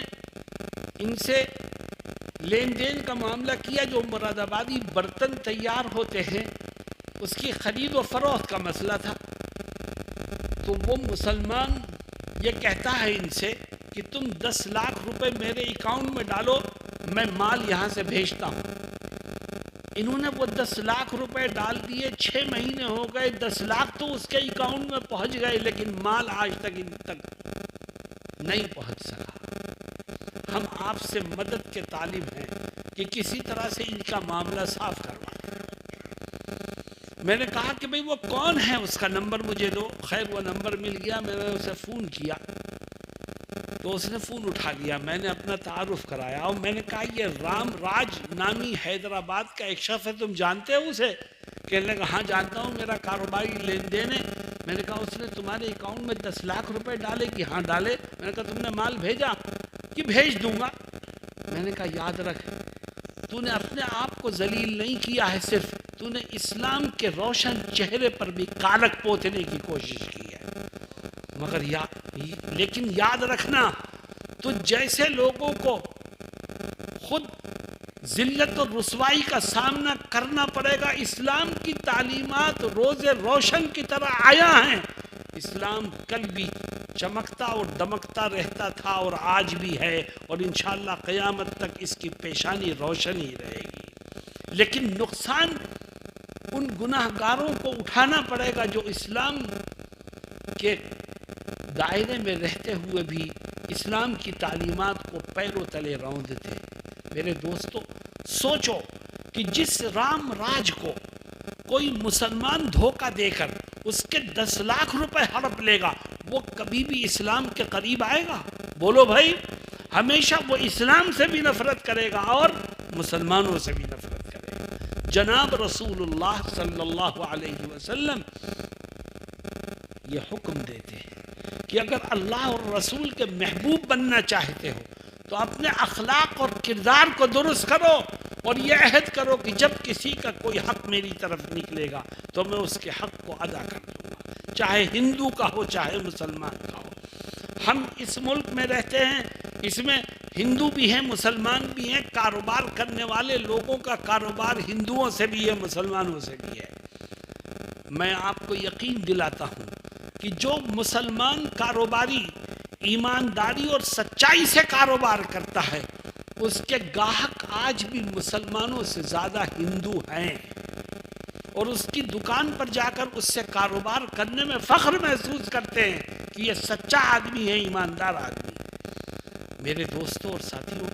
ان سے لین دین کا معاملہ کیا. جو مراد آبادی برتن تیار ہوتے ہیں اس کی خرید و فروخت کا مسئلہ تھا. تو وہ مسلمان یہ کہتا ہے ان سے کہ تم 10 لاکھ روپے میرے اکاؤنٹ میں ڈالو، میں مال یہاں سے بھیجتا ہوں. انہوں نے وہ 10 لاکھ روپے ڈال دیے. 6 مہینے ہو گئے، 10 لاکھ تو اس کے اکاؤنٹ میں پہنچ گئے لیکن مال آج تک ان تک نہیں پہنچ سکا. ہم آپ سے مدد کے طالب ہیں کہ کسی طرح سے ان کا معاملہ صاف کروائیں. میں نے کہا کہ بھئی وہ کون ہے، اس کا نمبر مجھے دو. خیر وہ نمبر مل گیا. میں نے اسے فون کیا. تو اس نے فون اٹھا لیا، میں نے اپنا تعارف کرایا اور میں نے کہا یہ رام راج نامی حیدرآباد کا ایک شخص ہے، تم جانتے ہو اسے؟ کہنے لگا ہاں جانتا ہوں، میرا کاروباری لین دین ہے۔ میں نے کہا اس نے تمہارے اکاؤنٹ میں 10 لاکھ روپے ڈالے کہ ہاں ڈالے؟ میں نے کہا تم نے مال بھیجا کہ بھیج دوں گا؟ میں نے کہا یاد رکھ، تو نے اپنے آپ کو ذلیل نہیں کیا ہے، صرف تو نے اسلام کے روشن چہرے پر بھی کالک پوتنے کی کوشش کی ہے۔ مگر لیکن یاد رکھنا، تو جیسے لوگوں کو خود ذلت اور رسوائی کا سامنا کرنا پڑے گا، اسلام کی تعلیمات روز روشن کی طرح آیا ہیں۔ اسلام کل بھی چمکتا اور دمکتا رہتا تھا اور آج بھی ہے، اور انشاءاللہ قیامت تک اس کی پیشانی روشن ہی رہے گی۔ لیکن نقصان ان گناہ گاروں کو اٹھانا پڑے گا جو اسلام کے دائرے میں رہتے ہوئے بھی اسلام کی تعلیمات کو پیروں تلے روندتے۔ میرے دوستو سوچو کہ جس رام راج کو کوئی مسلمان دھوکہ دے کر اس کے 10 لاکھ روپے ہڑپ لے گا، وہ کبھی بھی اسلام کے قریب آئے گا؟ بولو بھائی، ہمیشہ وہ اسلام سے بھی نفرت کرے گا اور مسلمانوں سے بھی نفرت کرے گا۔ جناب رسول اللہ صلی اللہ علیہ وسلم یہ حکم دیتے ہیں کہ اگر اللہ اور رسول کے محبوب بننا چاہتے ہو تو اپنے اخلاق اور کردار کو درست کرو، اور یہ عہد کرو کہ جب کسی کا کوئی حق میری طرف نکلے گا تو میں اس کے حق کو ادا کر دوں گا، چاہے ہندو کا ہو چاہے مسلمان کا ہو۔ ہم اس ملک میں رہتے ہیں، اس میں ہندو بھی ہیں مسلمان بھی ہیں، کاروبار کرنے والے لوگوں کا کاروبار ہندوؤں سے بھی ہے مسلمانوں سے بھی ہے۔ میں آپ کو یقین دلاتا ہوں کہ جو مسلمان کاروباری ایمانداری اور سچائی سے کاروبار کرتا ہے، اس کے گاہک آج بھی مسلمانوں سے زیادہ ہندو ہیں، اور اس کی دکان پر جا کر اس سے کاروبار کرنے میں فخر محسوس کرتے ہیں کہ یہ سچا آدمی ہے، ایماندار آدمی۔ میرے دوستوں اور ساتھیوں،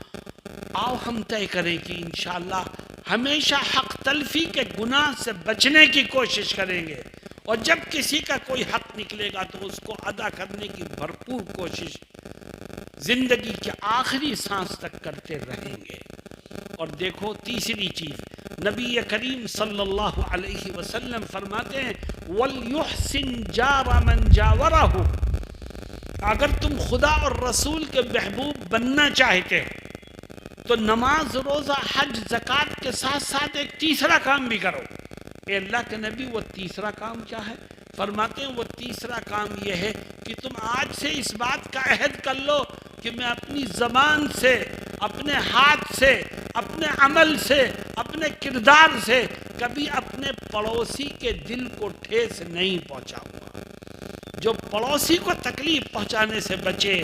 آؤ ہم طے کریں کہ انشاءاللہ ہمیشہ حق تلفی کے گناہ سے بچنے کی کوشش کریں گے، اور جب کسی کا کوئی حق نکلے گا تو اس کو ادا کرنے کی بھرپور کوشش زندگی کے آخری سانس تک کرتے رہیں گے۔ اور دیکھو تیسری چیز، نبی کریم صلی اللہ علیہ وسلم فرماتے ہیں وَلْيُحْسِنْ جَارَ مَنْ جَاوَرَهُ، اگر تم خدا اور رسول کے محبوب بننا چاہتے ہو تو نماز، روزہ، حج، زکوٰۃ کے ساتھ ساتھ ایک تیسرا کام بھی کرو۔ اے اللہ کے نبی، وہ تیسرا کام کیا ہے؟ فرماتے ہیں وہ تیسرا کام یہ ہے کہ تم آج سے اس بات کا عہد کر لو کہ میں اپنی زبان سے، اپنے ہاتھ سے، اپنے عمل سے، اپنے کردار سے کبھی اپنے پڑوسی کے دل کو ٹھیس نہیں پہنچاؤں گا۔ جو پڑوسی کو تکلیف پہنچانے سے بچے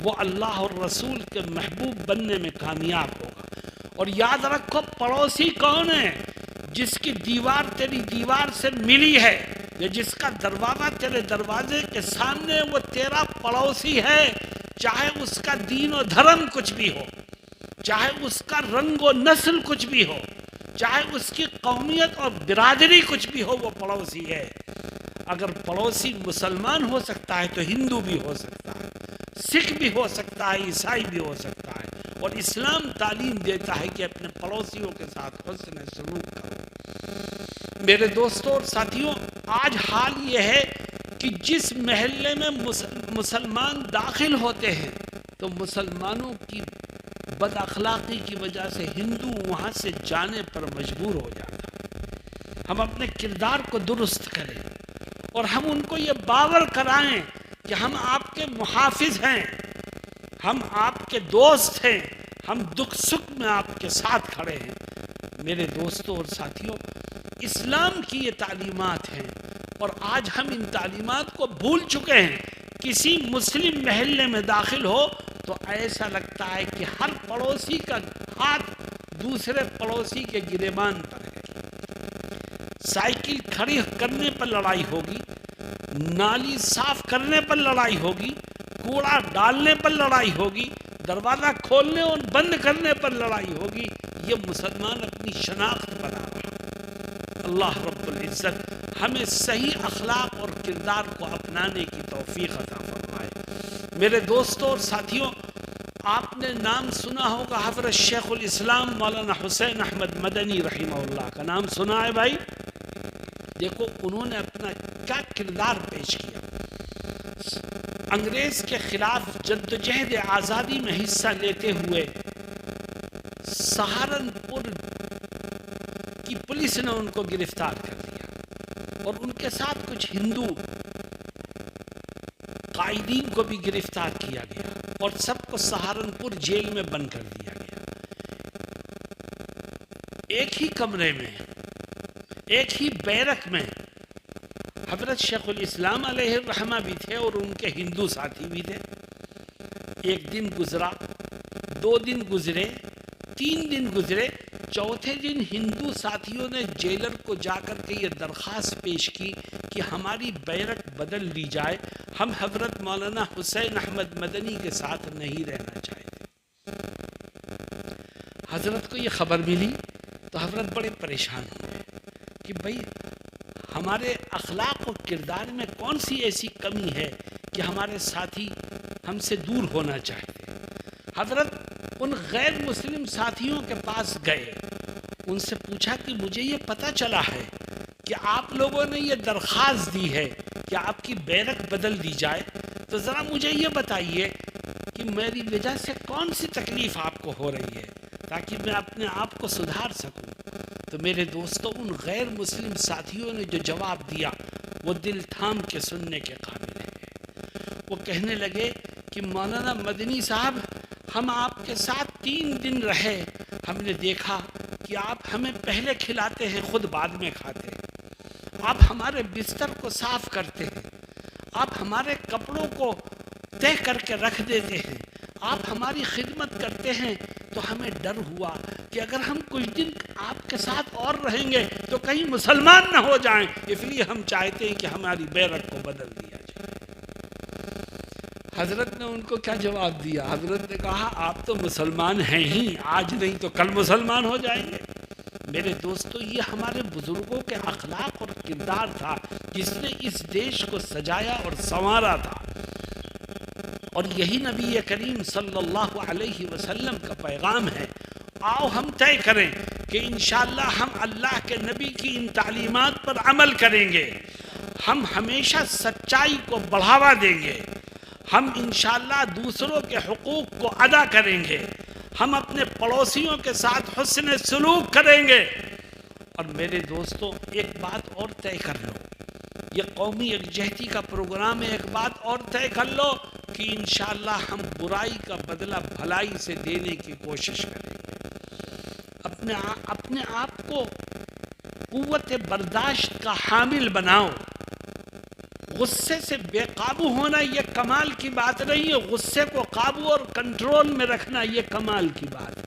وہ اللہ اور رسول کے محبوب بننے میں کامیاب ہوگا۔ اور یاد رکھو، پڑوسی کون ہے؟ جس کی دیوار تیری دیوار سے ملی ہے، یا جس کا دروازہ تیرے دروازے کے سامنے، وہ تیرا پڑوسی ہے، چاہے اس کا دین و دھرم کچھ بھی ہو، چاہے اس کا رنگ و نسل کچھ بھی ہو، چاہے اس کی قومیت اور برادری کچھ بھی ہو، وہ پڑوسی ہے۔ اگر پڑوسی مسلمان ہو سکتا ہے تو ہندو بھی ہو سکتا ہے، سکھ بھی ہو سکتا ہے، عیسائی بھی ہو سکتا ہے، اور اسلام تعلیم دیتا ہے کہ اپنے پڑوسیوں کے ساتھ حسن سلوک کرو۔ میرے دوستوں اور ساتھیوں، آج حال یہ ہے کہ جس محلے میں مسلمان داخل ہوتے ہیں تو مسلمانوں کی بد اخلاقی کی وجہ سے ہندو وہاں سے جانے پر مجبور ہو جاتا ہے۔ ہم اپنے کردار کو درست کریں اور ہم ان کو یہ باور کرائیں کہ ہم آپ کے محافظ ہیں، ہم آپ کے دوست ہیں، ہم دکھ سکھ میں آپ کے ساتھ کھڑے ہیں۔ میرے دوستوں اور ساتھیوں، اسلام کی یہ تعلیمات ہیں، اور آج ہم ان تعلیمات کو بھول چکے ہیں۔ کسی مسلم محلے میں داخل ہو تو ایسا لگتا ہے کہ ہر پڑوسی کا ہاتھ دوسرے پڑوسی کے گریبان پر ہے۔ سائیکل کھڑی کرنے پر لڑائی ہوگی، نالی صاف کرنے پر لڑائی ہوگی، کوڑا ڈالنے پر لڑائی ہوگی، دروازہ کھولنے اور بند کرنے پر لڑائی ہوگی۔ یہ مسلمان اپنی شناخت بنا رہا۔ اللہ رب العزت ہمیں صحیح اخلاق اور کردار کو اپنانے کی توفیق عطا فرمائے۔ میرے دوستوں اور ساتھیوں، آپ نے نام سنا ہوگا حضرت شیخ الاسلام مولانا حسین احمد مدنی رحمہ اللہ کا نام سنا ہے بھائی؟ دیکھو انہوں نے اپنا کیا کردار پیش کیا۔ انگریز کے خلاف جدوجہد آزادی میں حصہ لیتے ہوئے سہارنپور کی پولیس نے ان کو گرفتار کر لیا، اور ان کے ساتھ کچھ ہندو قائدین کو بھی گرفتار کیا گیا، اور سب کو سہارنپور جیل میں بند کر دیا گیا۔ ایک ہی کمرے میں، ایک ہی بیرک میں حضرت شیخ الاسلام علیہ الرحمہ بھی تھے اور ان کے ہندو ساتھی بھی تھے۔ ایک دن گزرا، 2 دن گزرے، 3 دن گزرے، چوتھے دن ہندو ساتھیوں نے جیلر کو جا کر کے یہ درخواست پیش کی کہ ہماری بیرک بدل لی جائے، ہم حضرت مولانا حسین احمد مدنی کے ساتھ نہیں رہنا چاہتے۔ حضرت کو یہ خبر ملی تو حضرت بڑے پریشان ہوئے کہ بھئی ہمارے اخلاق و کردار میں کون سی ایسی کمی ہے کہ ہمارے ساتھی ہم سے دور ہونا چاہتے ہیں۔ حضرت ان غیر مسلم ساتھیوں کے پاس گئے، ان سے پوچھا کہ مجھے یہ پتہ چلا ہے کہ آپ لوگوں نے یہ درخواست دی ہے کہ آپ کی بیرک بدل دی جائے، تو ذرا مجھے یہ بتائیے کہ میری وجہ سے کون سی تکلیف آپ کو ہو رہی ہے تاکہ میں اپنے آپ کو سدھار سکوں۔ تو میرے دوستوں، ان غیر مسلم ساتھیوں نے جو جواب دیا وہ دل تھام کے سننے کے قابل ہے۔ وہ کہنے لگے کہ مولانا مدنی صاحب، ہم آپ کے ساتھ 3 دن رہے، ہم نے دیکھا کہ آپ ہمیں پہلے کھلاتے ہیں، خود بعد میں کھاتے ہیں، آپ ہمارے بستر کو صاف کرتے ہیں، آپ ہمارے کپڑوں کو طے کر کے رکھ دیتے ہیں، آپ ہماری خدمت کرتے ہیں، تو ہمیں ڈر ہوا کہ اگر ہم کچھ دن آپ کے ساتھ اور رہیں گے تو کہیں مسلمان نہ ہو جائیں، اس لیے ہم چاہتے ہیں کہ ہماری بیرک کو بدل دیا جائے۔ حضرت نے ان کو کیا جواب دیا؟ حضرت نے کہا آپ تو مسلمان ہیں ہی، آج نہیں تو کل مسلمان ہو جائیں گے۔ میرے دوستو، یہ ہمارے بزرگوں کے اخلاق اور کردار تھا جس نے اس دیش کو سجایا اور سنوارا تھا، اور یہی نبی کریم صلی اللہ علیہ وسلم کا پیغام ہے۔ آؤ ہم طے کریں کہ انشاءاللہ ہم اللہ کے نبی کی ان تعلیمات پر عمل کریں گے، ہم ہمیشہ سچائی کو بڑھاوا دیں گے، ہم انشاءاللہ دوسروں کے حقوق کو ادا کریں گے، ہم اپنے پڑوسیوں کے ساتھ حسن سلوک کریں گے۔ اور میرے دوستوں، ایک بات اور طے کر لو، یہ قومی یکجہتی کا پروگرام ہے، ایک بات اور طے کر لو کہ انشاءاللہ ہم برائی کا بدلہ بھلائی سے دینے کی کوشش کریں گے۔ اپنے آپ کو قوت برداشت کا حامل بناؤ۔ غصے سے بے قابو ہونا یہ کمال کی بات نہیں ہے، غصے کو قابو اور کنٹرول میں رکھنا یہ کمال کی بات ہے۔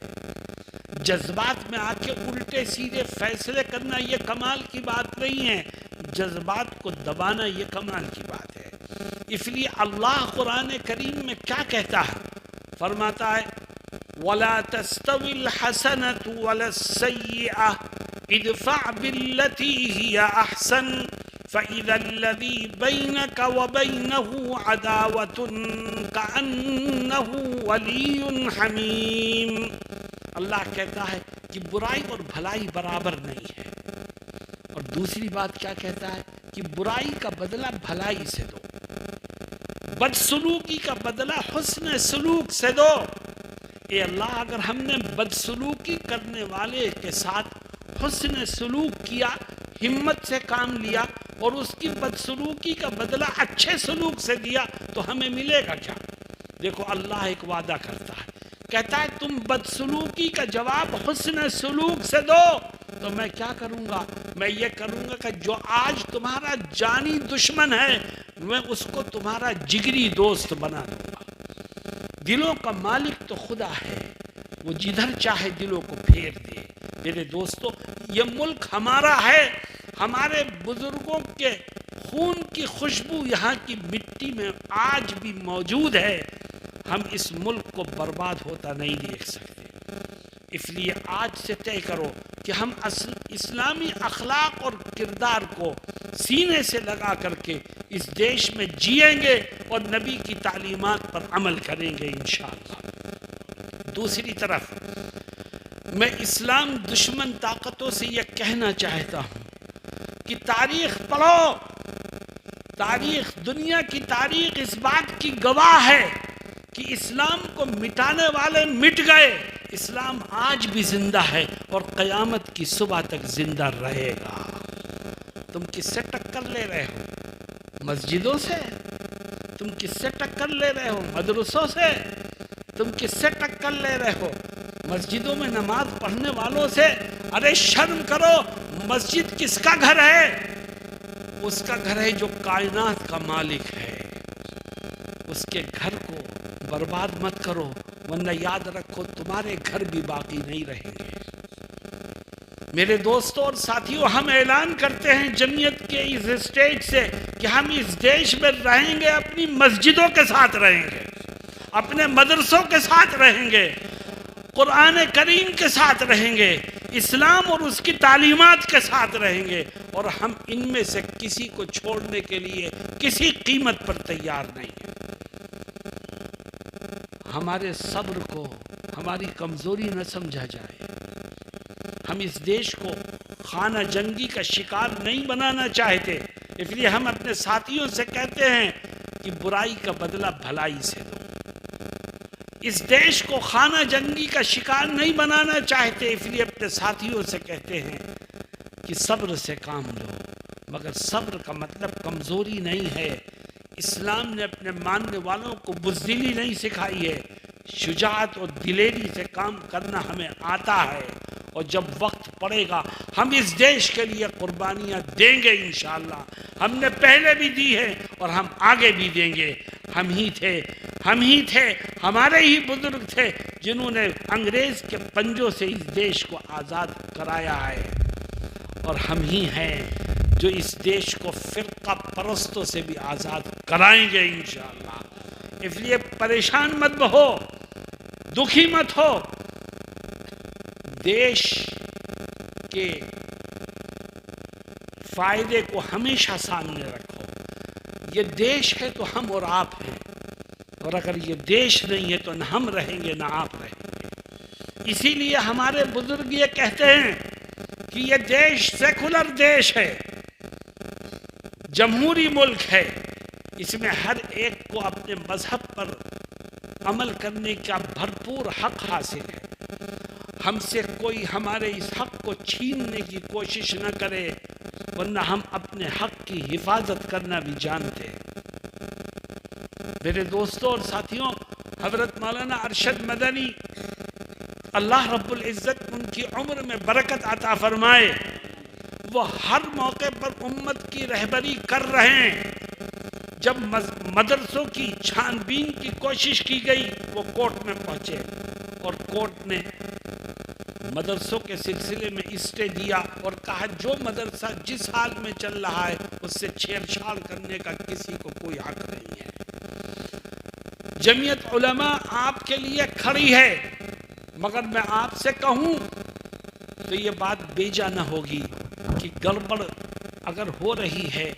جذبات میں آ کے الٹے سیدھے فیصلے کرنا یہ کمال کی بات نہیں ہے، جذبات کو دبانا یہ کمال کی بات ہے۔ اس لیے اللہ قرآن کریم میں کیا کہتا ہے؟ فرماتا ہے وَلَا تَسْتَوِي الْحَسَنَةُ وَلَا السَّيِّئَةُ ادْفَعْ بِالَّتِي هِيَ أَحْسَنُ فَإِذَا الَّذِي بَيْنَكَ وَبَيْنَهُ عَدَاوَةٌ كَأَنَّهُ وَلِيٌّ حَمِيمٌ۔ اللہ کہتا ہے کہ برائی اور بھلائی برابر نہیں ہے، اور دوسری بات کیا کہتا ہے کہ برائی کا بدلہ بھلائی سے دو، بدسلوکی کا بدلہ حسن سلوک سے دو۔ اے اللہ، اگر ہم نے بدسلوکی کرنے والے کے ساتھ حسن سلوک کیا، ہمت سے کام لیا، اور اس کی بدسلوکی کا بدلہ اچھے سلوک سے دیا، تو ہمیں ملے گا کیا؟ دیکھو اللہ ایک وعدہ کرتا ہے، کہتا ہے تم بدسلوکی کا جواب حسن سلوک سے دو تو میں کیا کروں گا؟ میں یہ کروں گا کہ جو آج تمہارا جانی دشمن ہے میں اس کو تمہارا جگری دوست بنا دوں گا۔ دلوں کا مالک تو خدا ہے، وہ جدھر چاہے دلوں کو پھیر دے۔ میرے دوستو، یہ ملک ہمارا ہے، ہمارے بزرگوں کے خون کی خوشبو یہاں کی مٹی میں آج بھی موجود ہے، ہم اس ملک کو برباد ہوتا نہیں دیکھ سکتے۔ اس لیے آج سے طے کرو کہ ہم اسلامی اخلاق اور کردار کو سینے سے لگا کر کے اس دیش میں جئیں گے اور نبی کی تعلیمات پر عمل کریں گے انشاءاللہ۔ دوسری طرف میں اسلام دشمن طاقتوں سے یہ کہنا چاہتا ہوں کہ تاریخ پڑھو، تاریخ، دنیا کی تاریخ اس بات کی گواہ ہے کہ اسلام کو مٹانے والے مٹ گئے، اسلام آج بھی زندہ ہے اور قیامت کی صبح تک زندہ رہے گا۔ تم کس سے ٹکر لے رہے ہو؟ مسجدوں سے؟ تم کس سے ٹکر لے رہے ہو؟ مدرسوں سے؟ تم کس سے ٹکر لے رہے ہو؟ مسجدوں میں نماز پڑھنے والوں سے؟ ارے شرم کرو، مسجد کس کا گھر ہے؟ اس کا گھر ہے جو کائنات کا مالک ہے۔ اس کے گھر کو برباد مت کرو، ورنہ یاد رکھو تمہارے گھر بھی باقی نہیں رہیں گے۔ میرے دوستوں اور ساتھیوں، ہم اعلان کرتے ہیں جمعیت کے اس اسٹیج سے کہ ہم اس دیش میں رہیں گے، اپنی مسجدوں کے ساتھ رہیں گے، اپنے مدرسوں کے ساتھ رہیں گے، قرآن کریم کے ساتھ رہیں گے، اسلام اور اس کی تعلیمات کے ساتھ رہیں گے، اور ہم ان میں سے کسی کو چھوڑنے کے لیے کسی قیمت پر تیار نہیں ہیں۔ ہمارے صبر کو ہماری کمزوری نہ سمجھا جائے۔ ہم اس دیش کو خانہ جنگی کا شکار نہیں بنانا چاہتے، اس لیے ہم اپنے ساتھیوں سے کہتے ہیں کہ برائی کا بدلہ بھلائی سے دو۔ اس دیش کو خانہ جنگی کا شکار نہیں بنانا چاہتے، اس لیے اپنے ساتھیوں سے کہتے ہیں کہ صبر سے کام لو، مگر صبر کا مطلب کمزوری نہیں ہے۔ اسلام نے اپنے ماننے والوں کو بزدلی نہیں سکھائی ہے، شجاعت اور دلیری سے کام کرنا ہمیں آتا ہے، اور جب وقت پڑے گا ہم اس دیش کے لیے قربانیاں دیں گے انشاءاللہ۔ ہم نے پہلے بھی دی ہے اور ہم آگے بھی دیں گے۔ ہم ہی تھے، ہمارے ہی بزرگ تھے جنہوں نے انگریز کے پنجوں سے اس دیش کو آزاد کرایا ہے، اور ہم ہی ہیں جو اس دیش کو فرقہ پرستوں سے بھی آزاد کرائیں گے انشاءاللہ۔ اس لیے پریشان مت ہو، دکھی مت ہو، دیش کے فائدے کو ہمیشہ سامنے رکھو۔ یہ دیش ہے تو ہم اور آپ ہیں، اور اگر یہ دیش نہیں ہے تو نہ ہم رہیں گے نہ آپ رہیں گے۔ اسی لیے ہمارے بزرگ یہ کہتے ہیں کہ یہ دیش سیکولر دیش ہے، جمہوری ملک ہے، اس میں ہر ایک کو اپنے مذہب پر عمل کرنے کا بھرپور حق حاصل ہے۔ ہم سے کوئی ہمارے اس حق کو چھیننے کی کوشش نہ کرے، ورنہ ہم اپنے حق کی حفاظت کرنا بھی جانتے ہیں۔ میرے دوستوں اور ساتھیوں، حضرت مولانا ارشد مدنی اللہ رب العزت ان کی عمر میں برکت عطا فرمائے، وہ ہر موقع پر امت کی رہبری کر رہے ہیں۔ جب مدرسوں کی چھان بین کی کوشش کی گئی، وہ کورٹ میں پہنچے اور کورٹ نے مدرسوں کے سلسلے میں اسٹے دیا اور کہا جو مدرسہ جس حال میں چل رہا ہے اس سے چھیڑ چھاڑ کرنے کا کسی کو کوئی حق نہیں ہے۔ جمعیت علماء آپ کے لیے کھڑی ہے، مگر میں آپ سے کہوں تو یہ بات بیجا نہ ہوگی کہ گڑبڑ اگر ہو رہی ہے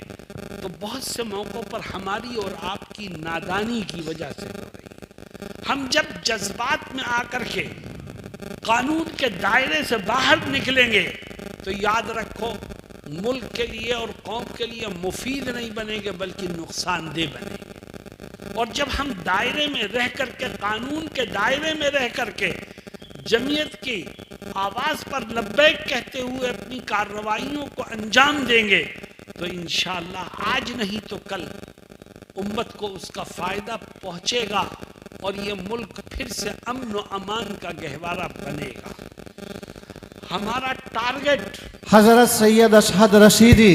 تو بہت سے موقعوں پر ہماری اور آپ کی نادانی کی وجہ سے ہو رہی ہے۔ ہم جب جذبات میں آ کر کے قانون کے دائرے سے باہر نکلیں گے تو یاد رکھو ملک کے لیے اور قوم کے لیے مفید نہیں بنے گے بلکہ نقصان دہ بنے گے۔ اور جب ہم دائرے میں رہ کر کے، قانون کے دائرے میں رہ کر کے جمعیت کی آواز پر لبیک کہتے ہوئے اپنی کارروائیوں کو انجام دیں گے تو انشاءاللہ آج نہیں تو کل امت کو اس کا فائدہ پہنچے گا اور یہ ملک پھر سے امن و امان کا گہوارہ بنے گا۔ ہمارا ٹارگٹ حضرت سید اشہد رشیدی،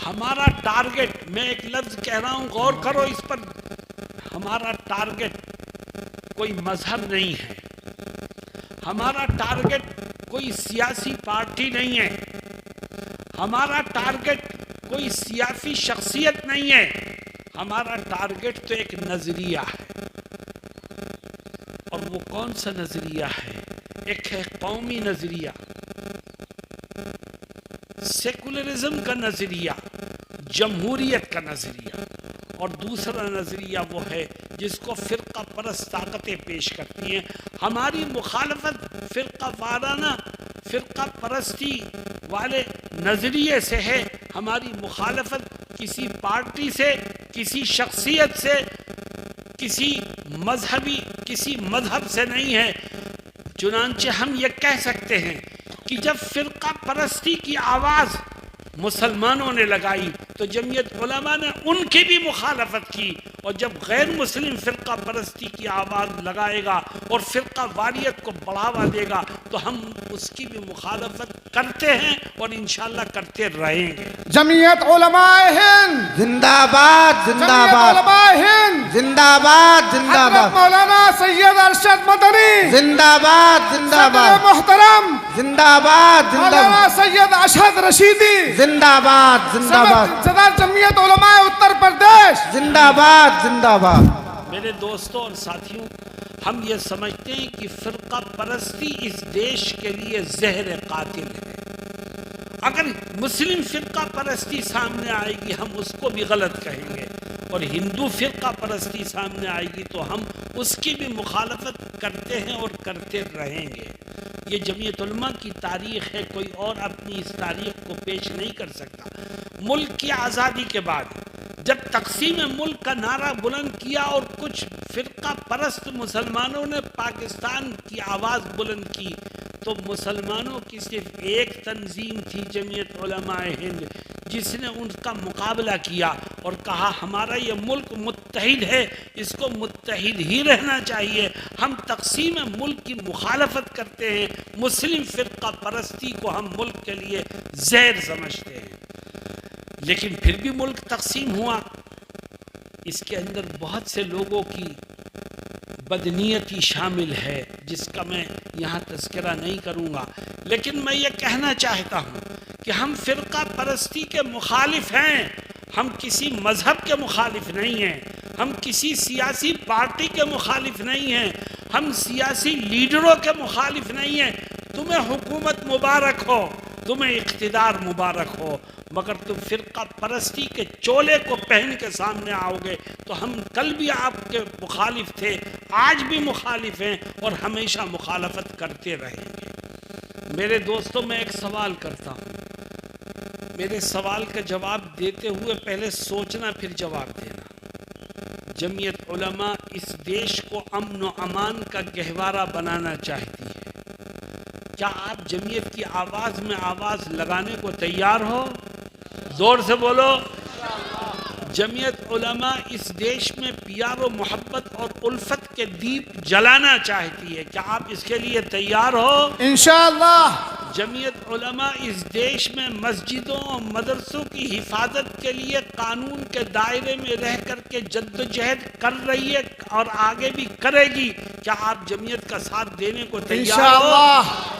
ہمارا ٹارگٹ، میں ایک لفظ کہہ رہا ہوں غور کرو اس پر، ہمارا ٹارگٹ کوئی مذہب نہیں ہے، ہمارا ٹارگٹ کوئی سیاسی پارٹی نہیں ہے، ہمارا ٹارگٹ کوئی سیاسی شخصیت نہیں ہے، ہمارا ٹارگٹ تو ایک نظریہ ہے۔ اور وہ کون سا نظریہ ہے؟ ایک ہے قومی نظریہ، سیکولرزم کا نظریہ، جمہوریت کا نظریہ، اور دوسرا نظریہ وہ ہے جس کو فرقہ پرست طاقتیں پیش کرتی ہیں۔ ہماری مخالفت فرقہ وارانہ، فرقہ پرستی والے نظریے سے ہے، ہماری مخالفت کسی پارٹی سے، کسی شخصیت سے، کسی مذہب سے نہیں ہے۔ چنانچہ ہم یہ کہہ سکتے ہیں کہ جب فرقہ پرستی کی آواز مسلمانوں نے لگائی تو جمعیت علماء نے ان کی بھی مخالفت کی، اور جب غیر مسلم فرقہ پرستی کی آواز لگائے گا اور فرقہ واریت کو بڑھاوا دے گا تو ہم اس کی بھی مخالفت کرتے ہیں اور انشاءاللہ کرتے رہیں گے۔ جمعیت علماء ہند زندہ باد، زندہ جمعیت باد، علماء ہند، زندہ باد، زندہ حضرت باد، مولانا سید ارشد مدنی، زندہ باد، زندہ صدر باد، محترم زندہ باد، زندہ مولانا باد، سید اشہد رشیدی، زندہ باد، زندہ باد، صدر جمعیت علماء اتر پردیش، زندہ باد، زندہ باد۔ میرے دوستوں اور ساتھیوں، ہم یہ سمجھتے ہیں کہ فرقہ پرستی اس دیش کے لیے زہر قاتل ہے۔ اگر مسلم فرقہ پرستی سامنے آئے گی ہم اس کو بھی غلط کہیں گے، اور ہندو فرقہ پرستی سامنے آئے گی تو ہم اس کی بھی مخالفت کرتے ہیں اور کرتے رہیں گے۔ یہ جمعیت علماء کی تاریخ ہے، کوئی اور اپنی اس تاریخ کو پیش نہیں کر سکتا۔ ملک کی آزادی کے بعد جب تقسیم ملک کا نعرہ بلند کیا اور کچھ فرقہ پرست مسلمانوں نے پاکستان کی آواز بلند کی تو مسلمانوں کی صرف ایک تنظیم تھی، جمعیت علماء ہند، جس نے ان کا مقابلہ کیا اور کہا ہمارا یہ ملک متحد ہے، اس کو متحد ہی رہنا چاہیے، ہم تقسیم ملک کی مخالفت کرتے ہیں، مسلم فرقہ پرستی کو ہم ملک کے لیے زہر سمجھتے ہیں۔ لیکن پھر بھی ملک تقسیم ہوا، اس کے اندر بہت سے لوگوں کی بدنیتی شامل ہے جس کا میں یہاں تذکرہ نہیں کروں گا، لیکن میں یہ کہنا چاہتا ہوں کہ ہم فرقہ پرستی کے مخالف ہیں، ہم کسی مذہب کے مخالف نہیں ہیں، ہم کسی سیاسی پارٹی کے مخالف نہیں ہیں، ہم سیاسی لیڈروں کے مخالف نہیں ہیں۔ تمہیں حکومت مبارک ہو، تمہیں اقتدار مبارک ہو، مگر تم فرقہ پرستی کے چولے کو پہن کے سامنے آؤ گے تو ہم کل بھی آپ کے مخالف تھے، آج بھی مخالف ہیں اور ہمیشہ مخالفت کرتے رہیں گے۔ میرے دوستوں، میں ایک سوال کرتا ہوں، میرے سوال کا جواب دیتے ہوئے پہلے سوچنا پھر جواب دینا۔ جمعیت علماء اس دیش کو امن و امان کا گہوارہ بنانا چاہتی ہے، کیا آپ جمعیت کی آواز میں آواز لگانے کو تیار ہو؟ زور سے بولو۔ جمعیت علماء اس دیش میں پیار و محبت اور الفت کے دیپ جلانا چاہتی ہے، کیا آپ اس کے لیے تیار ہو؟ انشاءاللہ۔ جمعیت علماء اس دیش میں مسجدوں اور مدرسوں کی حفاظت کے لیے قانون کے دائرے میں رہ کر کے جدوجہد کر رہی ہے اور آگے بھی کرے گی، کیا آپ جمعیت کا ساتھ دینے کو تیار ہو؟ انشاءاللہ۔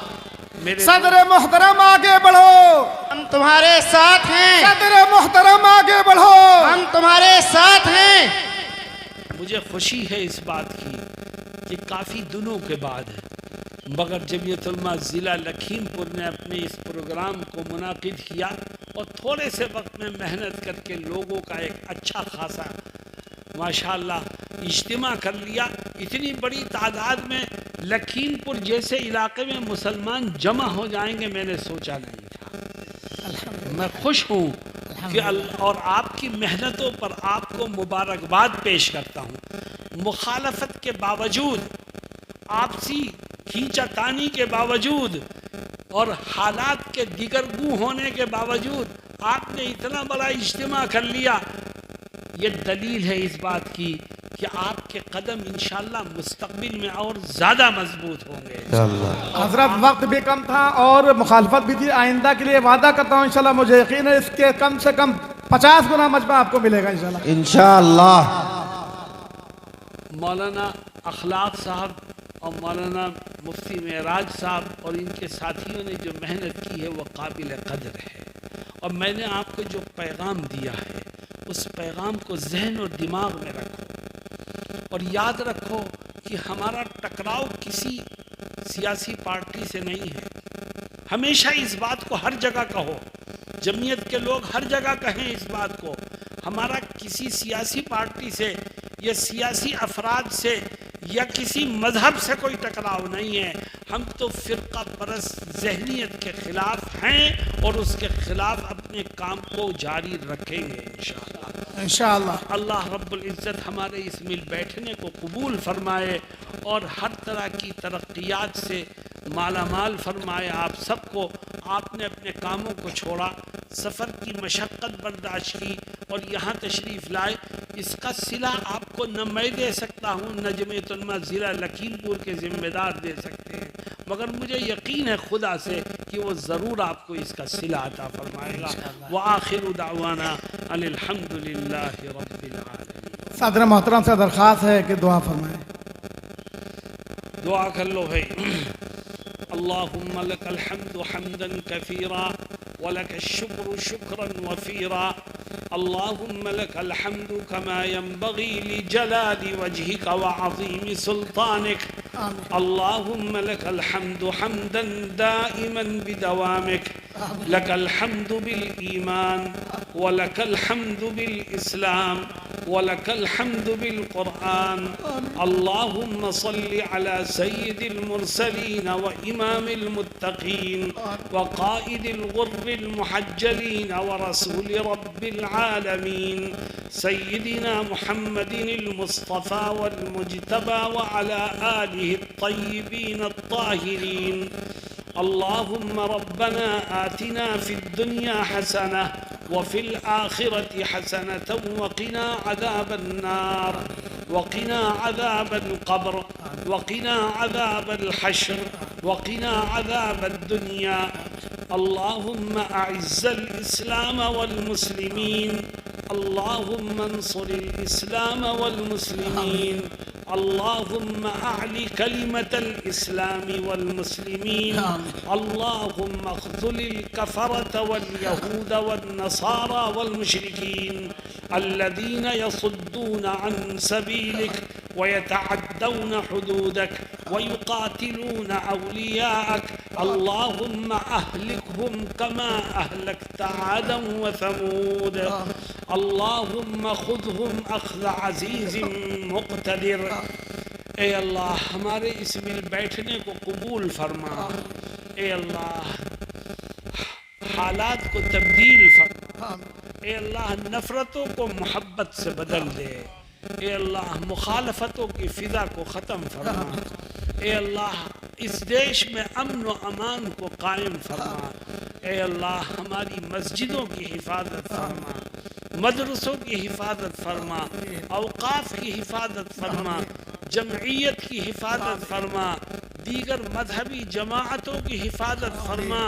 میرے صدر محترم آگے بڑھو، ہم تمہارے ساتھ ہیں، صدر محترم آگے بڑھو، ہم تمہارے ساتھ ہیں۔ مجھے خوشی ہے اس بات کی کہ کافی دنوں کے بعد مگر جمعیت علماء ضلع لکھیم پور نے اپنے اس پروگرام کو منعقد کیا اور تھوڑے سے وقت میں محنت کر کے لوگوں کا ایک اچھا خاصا ماشاءاللہ اجتماع کر لیا۔ اتنی بڑی تعداد میں لکھیم پور جیسے علاقے میں مسلمان جمع ہو جائیں گے میں نے سوچا نہیں تھا۔ میں خوش ہوں کہ اور آپ کی محنتوں پر آپ کو مبارکباد پیش کرتا ہوں۔ مخالفت کے باوجود، آپسی کھینچا تانی کے باوجود اور حالات کے دیگرگوں ہونے کے باوجود آپ نے اتنا بڑا اجتماع کر لیا، یہ دلیل ہے اس بات کی کہ آپ کے قدم انشاءاللہ مستقبل میں اور زیادہ مضبوط ہوں گے۔ حضرت وقت بھی کم تھا اور مخالفت بھی تھی، آئندہ کے لیے وعدہ کرتا ہوں انشاءاللہ مجھے یقین ہے اس کے کم سے کم 50 گنا مجمع آپ کو ملے گا انشاءاللہ۔ انشاءاللہ۔ مولانا اخلاق صاحب اور مولانا مفتی معراج صاحب اور ان کے ساتھیوں نے جو محنت کی ہے وہ قابل قدر ہے، اور میں نے آپ کو جو پیغام دیا ہے اس پیغام کو ذہن اور دماغ میں رکھو اور یاد رکھو کہ ہمارا ٹکراؤ کسی سیاسی پارٹی سے نہیں ہے. ہمیشہ اس بات کو ہر جگہ کہو، جمعیت کے لوگ ہر جگہ کہیں اس بات کو. ہمارا کسی سیاسی پارٹی سے یا سیاسی افراد سے یا کسی مذہب سے کوئی ٹکراؤ نہیں ہے. ہم تو فرقہ پرست ذہنیت کے خلاف ہیں اور اس کے خلاف اپنے کام کو جاری رکھیں گے انشاءاللہ. انشاءاللہ. اللہ رب العزت ہمارے اس مل بیٹھنے کو قبول فرمائے اور ہر طرح کی ترقیات سے مالا مال فرمائے آپ سب کو. آپ نے اپنے کاموں کو چھوڑا، سفر کی مشقت برداشت کی اور یہاں تشریف لائے. اس کا صلہ آپ کو نہ میں دے سکتا ہوں، نہ جمعیت علماء ضلع لکھیم پور کے ذمہ دار دے سکتے ہیں، مگر مجھے یقین ہے خدا سے کہ وہ ضرور آپ کو اس کا صلہ عطا فرمائے گا. وآخر دعوانا ان الحمد للہ رب العالمین. صدر محترم سے درخواست ہے کہ دعا فرمائیں. دعا کر لو بھائی. اللہم لک الحمد حمدا کثیرا ولک الشکر شکرا وفیرا. اللہم لک الحمد کما ينبغی لجلال وجہک وعظیم سلطانک. اللہم لک الحمد حمدا دائما بدوامک. لک الحمد بالایمان ولک الحمد بالاسلام ولك الحمد بالقرآن. اللهم صل على سيد المرسلين وإمام المتقين وقائد الغر المحجلين ورسول رب العالمين سيدنا محمد المصطفى والمجتبى وعلى آله الطيبين الطاهرين. اللهم ربنا آتنا في الدنيا حسنة وفي الآخرة حسنة وقنا عذاب النار وقنا عذاب القبر وقنا عذاب الحشر وقنا عذاب الدنيا. اللهم أعز الإسلام والمسلمين. اللهم انصر الإسلام والمسلمين. اللهم أعلِ كلمة الإسلام والمسلمين. اللهم اخذل الكفرة واليهود والنصارى والمشركين الذين يصدون عن سبيلك ويتعدون حدودك ويقاتلون أولياءك. اللهم أهلكهم كما أهلكت عادا وثمود. اللهم خذهم أخذ عزيز مقتدر. اے اللہ ہمارے اس مل بیٹھنے کو قبول فرما. اے اللہ حالات کو تبدیل فرما. اے اللہ نفرتوں کو محبت سے بدل دے. اے اللہ مخالفتوں کی فضا کو ختم فرما. اے اللہ اس دیش میں امن و امان کو قائم فرما. اے اللہ ہماری مسجدوں کی حفاظت فرما، مدرسوں کی حفاظت فرما، اوقاف کی حفاظت فرما، جمعیت کی حفاظت فرما، دیگر مذہبی جماعتوں کی حفاظت فرما.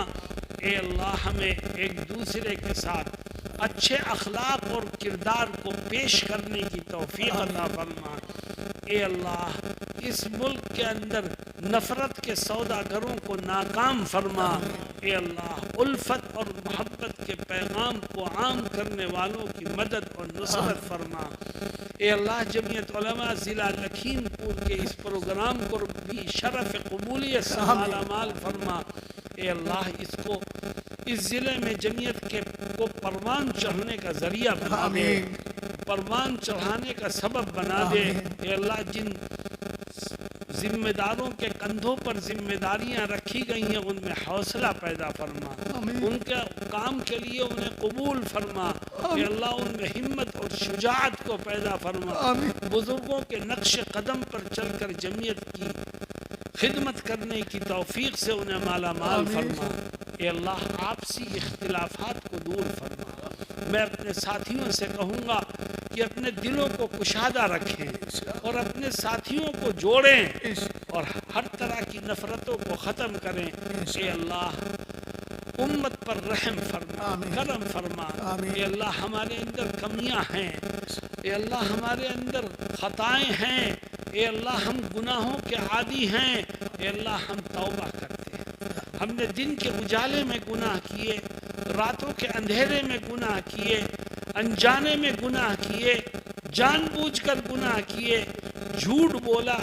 اے اللہ ہمیں ایک دوسرے کے ساتھ اچھے اخلاق اور کردار کو پیش کرنے کی توفیق عطا فرما. اے اللہ اس ملک کے اندر نفرت کے سوداگروں کو ناکام فرما. اے اللہ الفت اور محبت کے پیغام کو عام کرنے والوں کی مدد اور نصرت فرما. اے اللہ جمعیت علماء ضلع لکھیم پور کے اس پروگرام کو بھی شرف قبولیت سے مالا مال فرما. اے اللہ اس ضلع میں جمعیت کو پروان چڑھنے کا ذریعہ بنا دے، پروان چڑھانے کا سبب بنا دے. اے اللہ جن ذمہ داروں کے کندھوں پر ذمہ داریاں رکھی گئی ہیں ان میں حوصلہ پیدا فرما، ان کے کام کے لیے انہیں قبول فرما. اے اللہ ان میں ہمت اور شجاعت کو پیدا فرما. بزرگوں کے نقش قدم پر چل کر جمعیت کی خدمت کرنے کی توفیق سے انہیں مالا مال فرما. اے اللہ آپسی اختلافات کو دور فرما. میں اپنے ساتھیوں سے کہوں گا کہ اپنے دلوں کو کشادہ رکھیں اور اپنے ساتھیوں کو جوڑیں اور ہر طرح کی نفرتوں کو ختم کریں. اے اللہ امت پر رحم فرما، کرم فرما. اے اللہ ہمارے اندر کمیاں ہیں، اے اللہ ہمارے اندر خطائیں ہیں، اے اللہ ہم گناہوں کے عادی ہیں. اے اللہ ہم توبہ کرتے ہیں. ہم نے دن کے اجالے میں گناہ کیے، راتوں کے اندھیرے میں گناہ کیے، انجانے میں گناہ کیے، جان بوجھ کر گناہ کیے، جھوٹ بولا،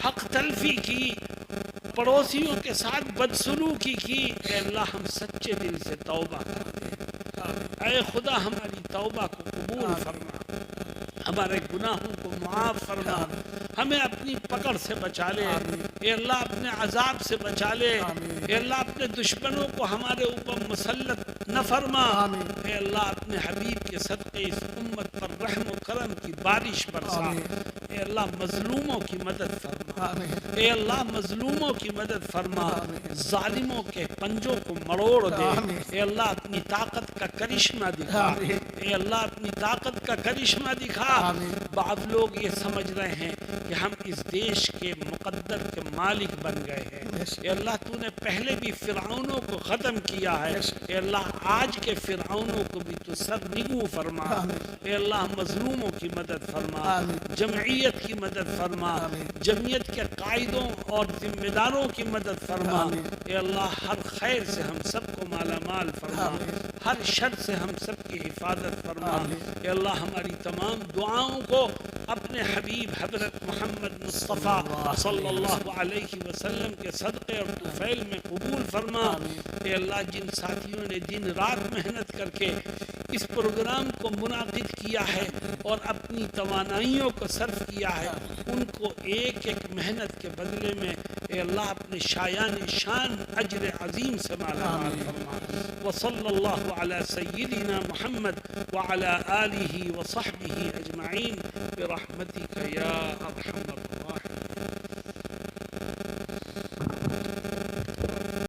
حق تلفی کی پڑوسیوں کے ساتھ بدسلوکی کی، اے اللہ ہم سچے دل سے توبہ کرتے ہیں۔ اے خدا ہماری توبہ کو قبول فرما، ہمارے گناہوں کو معاف فرما، ہمیں اپنی پکڑ سے بچا لے، اے اللہ اپنے عذاب سے بچا لے، اے اللہ اپنے دشمنوں کو ہمارے اوپر مسلط نہ فرما، اے اللہ اپنے حبیب کے صدقے اس امت پر رحم و کرم کی بارش برسا، اے اللہ مظلوموں کی مدد فرما، اے اللہ مظلوموں کی مدد فرما، ظالموں کے پنجوں کو مروڑ دے، اے اللہ اپنی طاقت کا کرشمہ دکھا، اے اللہ اپنی طاقت کا کرشمہ دکھا۔ بعض لوگ یہ سمجھ رہے ہیں کہ ہم اس دیش کے مقدر کے مالک بن گئے ہیں، اے اللہ تو نے پہلے بھی فرعونوں کو ختم کیا ہے، اے اللہ آج کے فرعونوں کو بھی تو سر نگو فرما، اے اللہ مظلوموں کی مدد فرما، جمعیت کی مدد فرما، جمعیت کے قائدوں اور ذمہ داروں کی مدد فرما، اے اللہ ہر خیر سے ہم سب کو مالا مال فرما، ہر شر سے ہم سب کی حفاظت فرما، اے اللہ ہماری تمام دعاؤں کو اپنے حبیب حضرت محمد مصطفیٰ صلی اللہ علیہ وسلم کے صدقے اور طفیل میں قبول فرما۔ اے اللہ جن ساتھیوں نے دن رات محنت کر کے اس پروگرام کو منعقد کیا ہے اور اپنی توانائیوں کو صرف کیا ہے، ان کو ایک ایک محنت کے بدلے میں اے اللہ اپنے شایان شان اجر عظیم سے مالا مال فرما۔ وصلی اللہ علی سیدنا محمد وعلی آلہ وصحبہ اجمعین برحمتک یا ارحم الراحمین۔